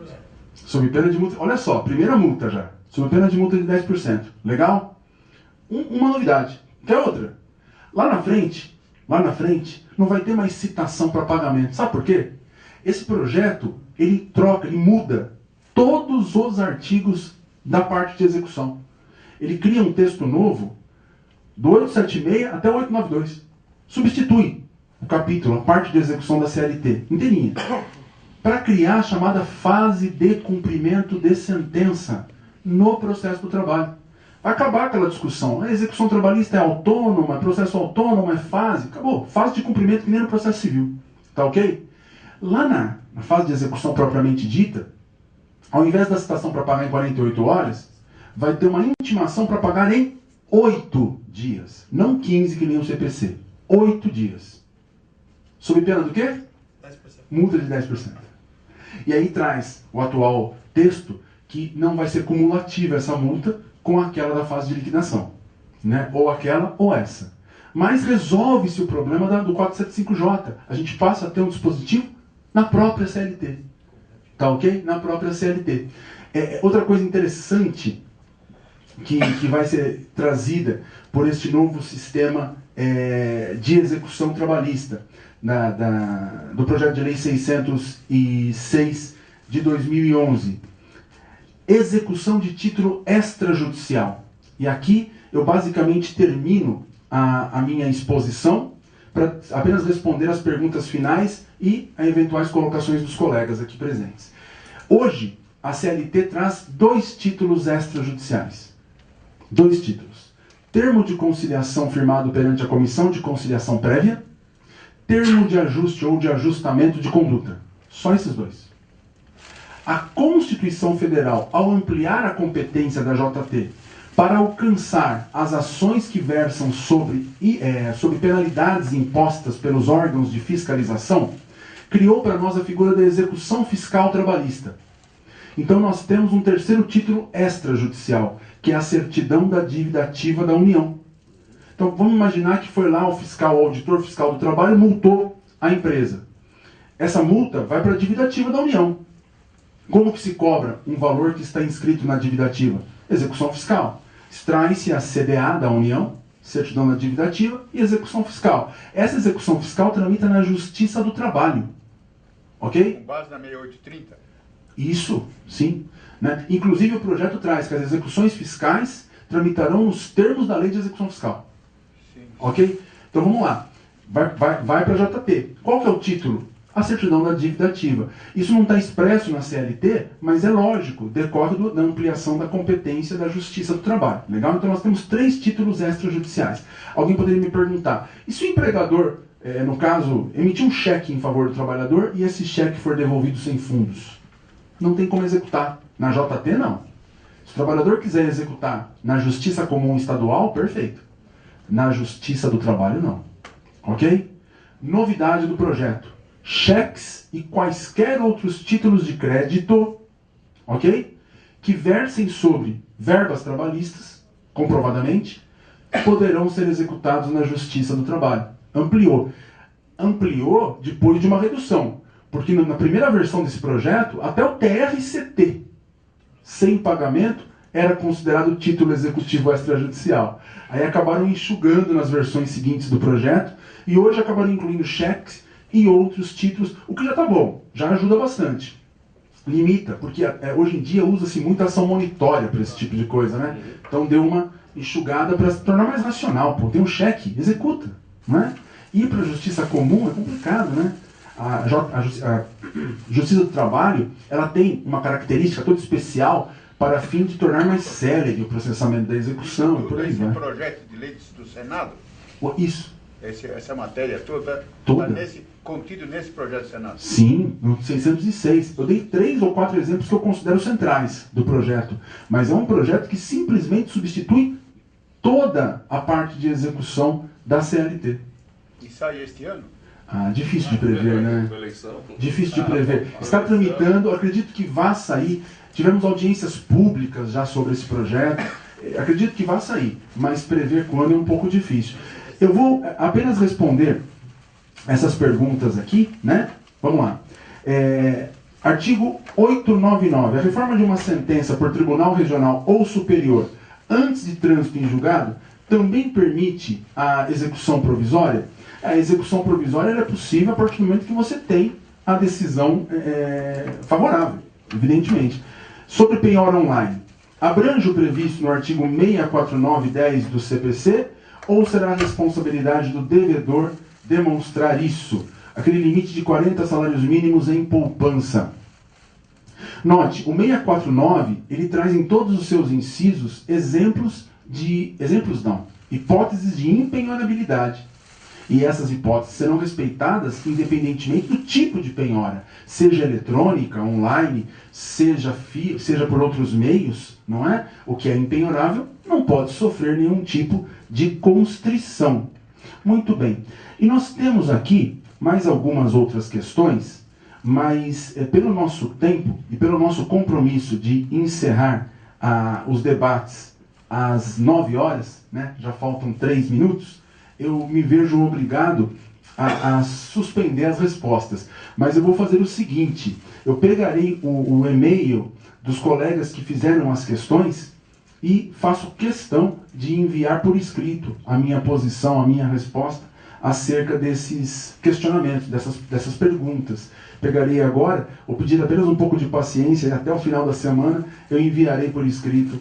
Sob pena de multa, olha só, primeira multa já, sob pena de multa de 10%. Legal? Uma novidade. Quer outra? Lá na frente, não vai ter mais citação para pagamento. Sabe por quê? Esse projeto, ele troca, ele muda todos os artigos da parte de execução. Ele cria um texto novo, do 876 até o 892. Substitui o capítulo, a parte de execução da CLT, inteirinha, para criar a chamada fase de cumprimento de sentença no processo do trabalho. Vai acabar aquela discussão. A execução trabalhista é autônoma, é processo autônomo, é fase. Acabou. Fase de cumprimento que nem no processo civil. Tá ok? Lá na fase de execução propriamente dita, ao invés da citação para pagar em 48 horas, vai ter uma intimação para pagar em 8 dias. Não 15 que nem o CPC. 8 dias. Sob pena do quê? 10%. Multa de 10%. E aí traz o atual texto que não vai ser cumulativa essa multa com aquela da fase de liquidação, né? Ou aquela ou essa. Mas resolve-se o problema do 475J. A gente passa a ter um dispositivo na própria CLT. Tá ok? Na própria CLT. Outra coisa interessante que vai ser trazida por este novo sistema de execução trabalhista do projeto de lei 606 de 2011. Execução de título extrajudicial. E aqui eu basicamente termino a minha exposição para apenas responder as perguntas finais e a eventuais colocações dos colegas aqui presentes. Hoje, a CLT traz 2 títulos extrajudiciais. 2 títulos. Termo de conciliação firmado perante a Comissão de Conciliação Prévia, termo de ajuste ou de ajustamento de conduta. Só esses 2. A Constituição Federal, ao ampliar a competência da JT para alcançar as ações que versam sobre penalidades impostas pelos órgãos de fiscalização, criou para nós a figura da execução fiscal trabalhista. Então nós temos um terceiro título extrajudicial, que é a certidão da dívida ativa da União. Então vamos imaginar que foi lá o auditor fiscal do trabalho, multou a empresa. Essa multa vai para a dívida ativa da União. Como que se cobra um valor que está inscrito na dívida ativa? Execução fiscal. Extrai-se a CDA da União, certidão da dívida ativa, e execução fiscal. Essa execução fiscal tramita na Justiça do Trabalho. Ok? Com base na 6830? Isso, sim. Né? Inclusive o projeto traz que as execuções fiscais tramitarão nos termos da lei de execução fiscal. Sim. Ok? Então vamos lá. Vai para a JP. Qual que é o título? A certidão da dívida ativa. Isso não está expresso na CLT, mas é lógico, decorre da ampliação da competência da Justiça do Trabalho. Legal? Então nós temos 3 títulos extrajudiciais. Alguém poderia me perguntar, e se o empregador, no caso, emitir um cheque em favor do trabalhador e esse cheque for devolvido sem fundos? Não tem como executar. Na JT, não. Se o trabalhador quiser executar na Justiça Comum Estadual, perfeito. Na Justiça do Trabalho, não. Ok? Novidade do projeto. Cheques e quaisquer outros títulos de crédito, ok? Que versem sobre verbas trabalhistas, comprovadamente, poderão ser executados na Justiça do Trabalho. Ampliou. Ampliou depois de uma redução. Porque na primeira versão desse projeto, até o TRCT, sem pagamento, era considerado título executivo extrajudicial. Aí acabaram enxugando nas versões seguintes do projeto, e hoje acabaram incluindo cheques e outros títulos, o que já está bom, já ajuda bastante. Limita, porque hoje em dia usa-se muita ação monitória para esse tipo de coisa, né? Então deu uma enxugada para se tornar mais racional. Pô, tem um cheque, executa, né? Ir para a justiça comum é complicado, né? A Justiça do Trabalho, ela tem uma característica toda especial para fim de tornar mais célere o processamento da execução e por aí vai. Esse projeto de lei do Senado? Isso. Essa matéria toda? Está contido nesse projeto do Senado? Sim, no 606. Eu dei 3 ou 4 exemplos que eu considero centrais do projeto. Mas é um projeto que simplesmente substitui toda a parte de execução da CLT. E sai este ano? Difícil de prever, né? Difícil de prever. Está tramitando, acredito que vá sair. Tivemos audiências públicas já sobre esse projeto. Acredito que vá sair, mas prever quando é um pouco difícil. Eu vou apenas responder essas perguntas aqui, né? Vamos lá. Artigo 899. A reforma de uma sentença por tribunal regional ou superior antes de trânsito em julgado também permite a execução provisória? A execução provisória é possível a partir do momento que você tem a decisão favorável, evidentemente. Sobre penhora online, abrange o previsto no artigo 649-10 do CPC ou será a responsabilidade do devedor demonstrar isso? Aquele limite de 40 salários mínimos em poupança. Note, o 649, ele traz em todos os seus incisos hipóteses de impenhorabilidade. E essas hipóteses serão respeitadas independentemente do tipo de penhora, seja eletrônica, online, seja por outros meios, não é? O que é impenhorável não pode sofrer nenhum tipo de constrição. Muito bem. E nós temos aqui mais algumas outras questões, mas pelo nosso tempo e pelo nosso compromisso de encerrar os debates às 9 horas, né? Já faltam 3 minutos, eu me vejo obrigado a suspender as respostas. Mas eu vou fazer o seguinte, eu pegarei o e-mail dos colegas que fizeram as questões e faço questão de enviar por escrito a minha posição, a minha resposta acerca desses questionamentos, dessas perguntas. Pegarei agora, vou pedir apenas um pouco de paciência e até o final da semana eu enviarei por escrito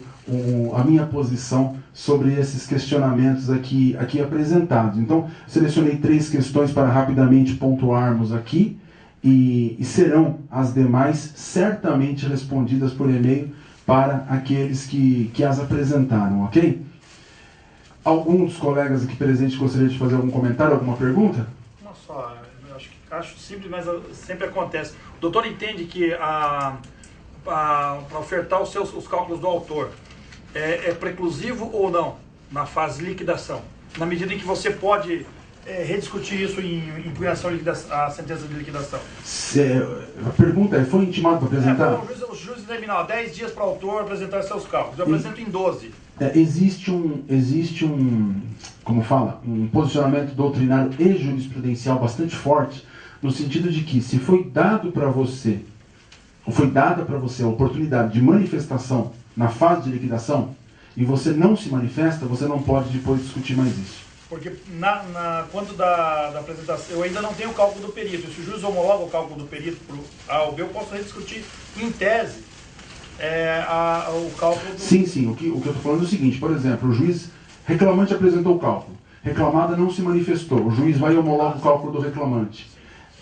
a minha posição sobre esses questionamentos aqui apresentados. Então, selecionei 3 questões para rapidamente pontuarmos aqui e serão as demais certamente respondidas por e-mail para aqueles que as apresentaram, ok? Algum dos colegas aqui presentes gostaria de fazer algum comentário, alguma pergunta? Não só, eu acho simples, mas sempre acontece. O doutor entende que para ofertar os cálculos do autor é preclusivo ou não na fase de liquidação? Na medida em que você pode rediscutir isso em impugnação a sentença de liquidação. A pergunta é, foi intimado para apresentar? O juiz determinou 10 dias para o autor apresentar seus cálculos. Eu apresento em 12. Existe um, como fala, um posicionamento doutrinário e jurisprudencial bastante forte, no sentido de que se foi dado para você, ou foi dada para você a oportunidade de manifestação na fase de liquidação, e você não se manifesta, você não pode depois discutir mais isso. Porque quando da apresentação, eu ainda não tenho o cálculo do perito. Se o juiz homologa o cálculo do perito para o A ou B, eu posso rediscutir em tese o cálculo do... Sim. O que eu estou falando é o seguinte, por exemplo, o juiz reclamante apresentou o cálculo, reclamada não se manifestou, o juiz vai e homologa o cálculo do reclamante.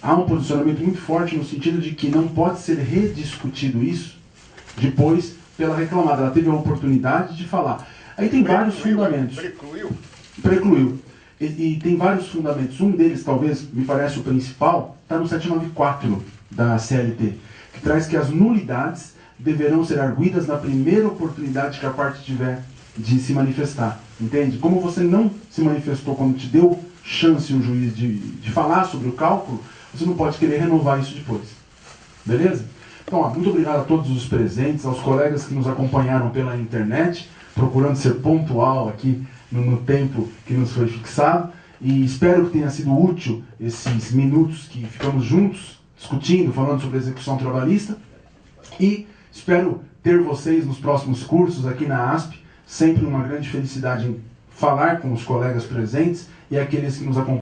Há um posicionamento muito forte no sentido de que não pode ser rediscutido isso depois pela reclamada. Ela teve a oportunidade de falar. Aí tem vários fundamentos. Precluiu. E tem vários fundamentos. Um deles, talvez, me parece o principal, está no 794 da CLT, que traz que as nulidades deverão ser arguidas na primeira oportunidade que a parte tiver de se manifestar. Entende? Como você não se manifestou quando te deu chance o juiz de falar sobre o cálculo, você não pode querer renovar isso depois. Beleza? Então, muito obrigado a todos os presentes, aos colegas que nos acompanharam pela internet, procurando ser pontual aqui no tempo que nos foi fixado, e espero que tenha sido útil esses minutos que ficamos juntos, discutindo, falando sobre a execução trabalhista, e espero ter vocês nos próximos cursos aqui na ASP, sempre uma grande felicidade em falar com os colegas presentes e aqueles que nos acompanham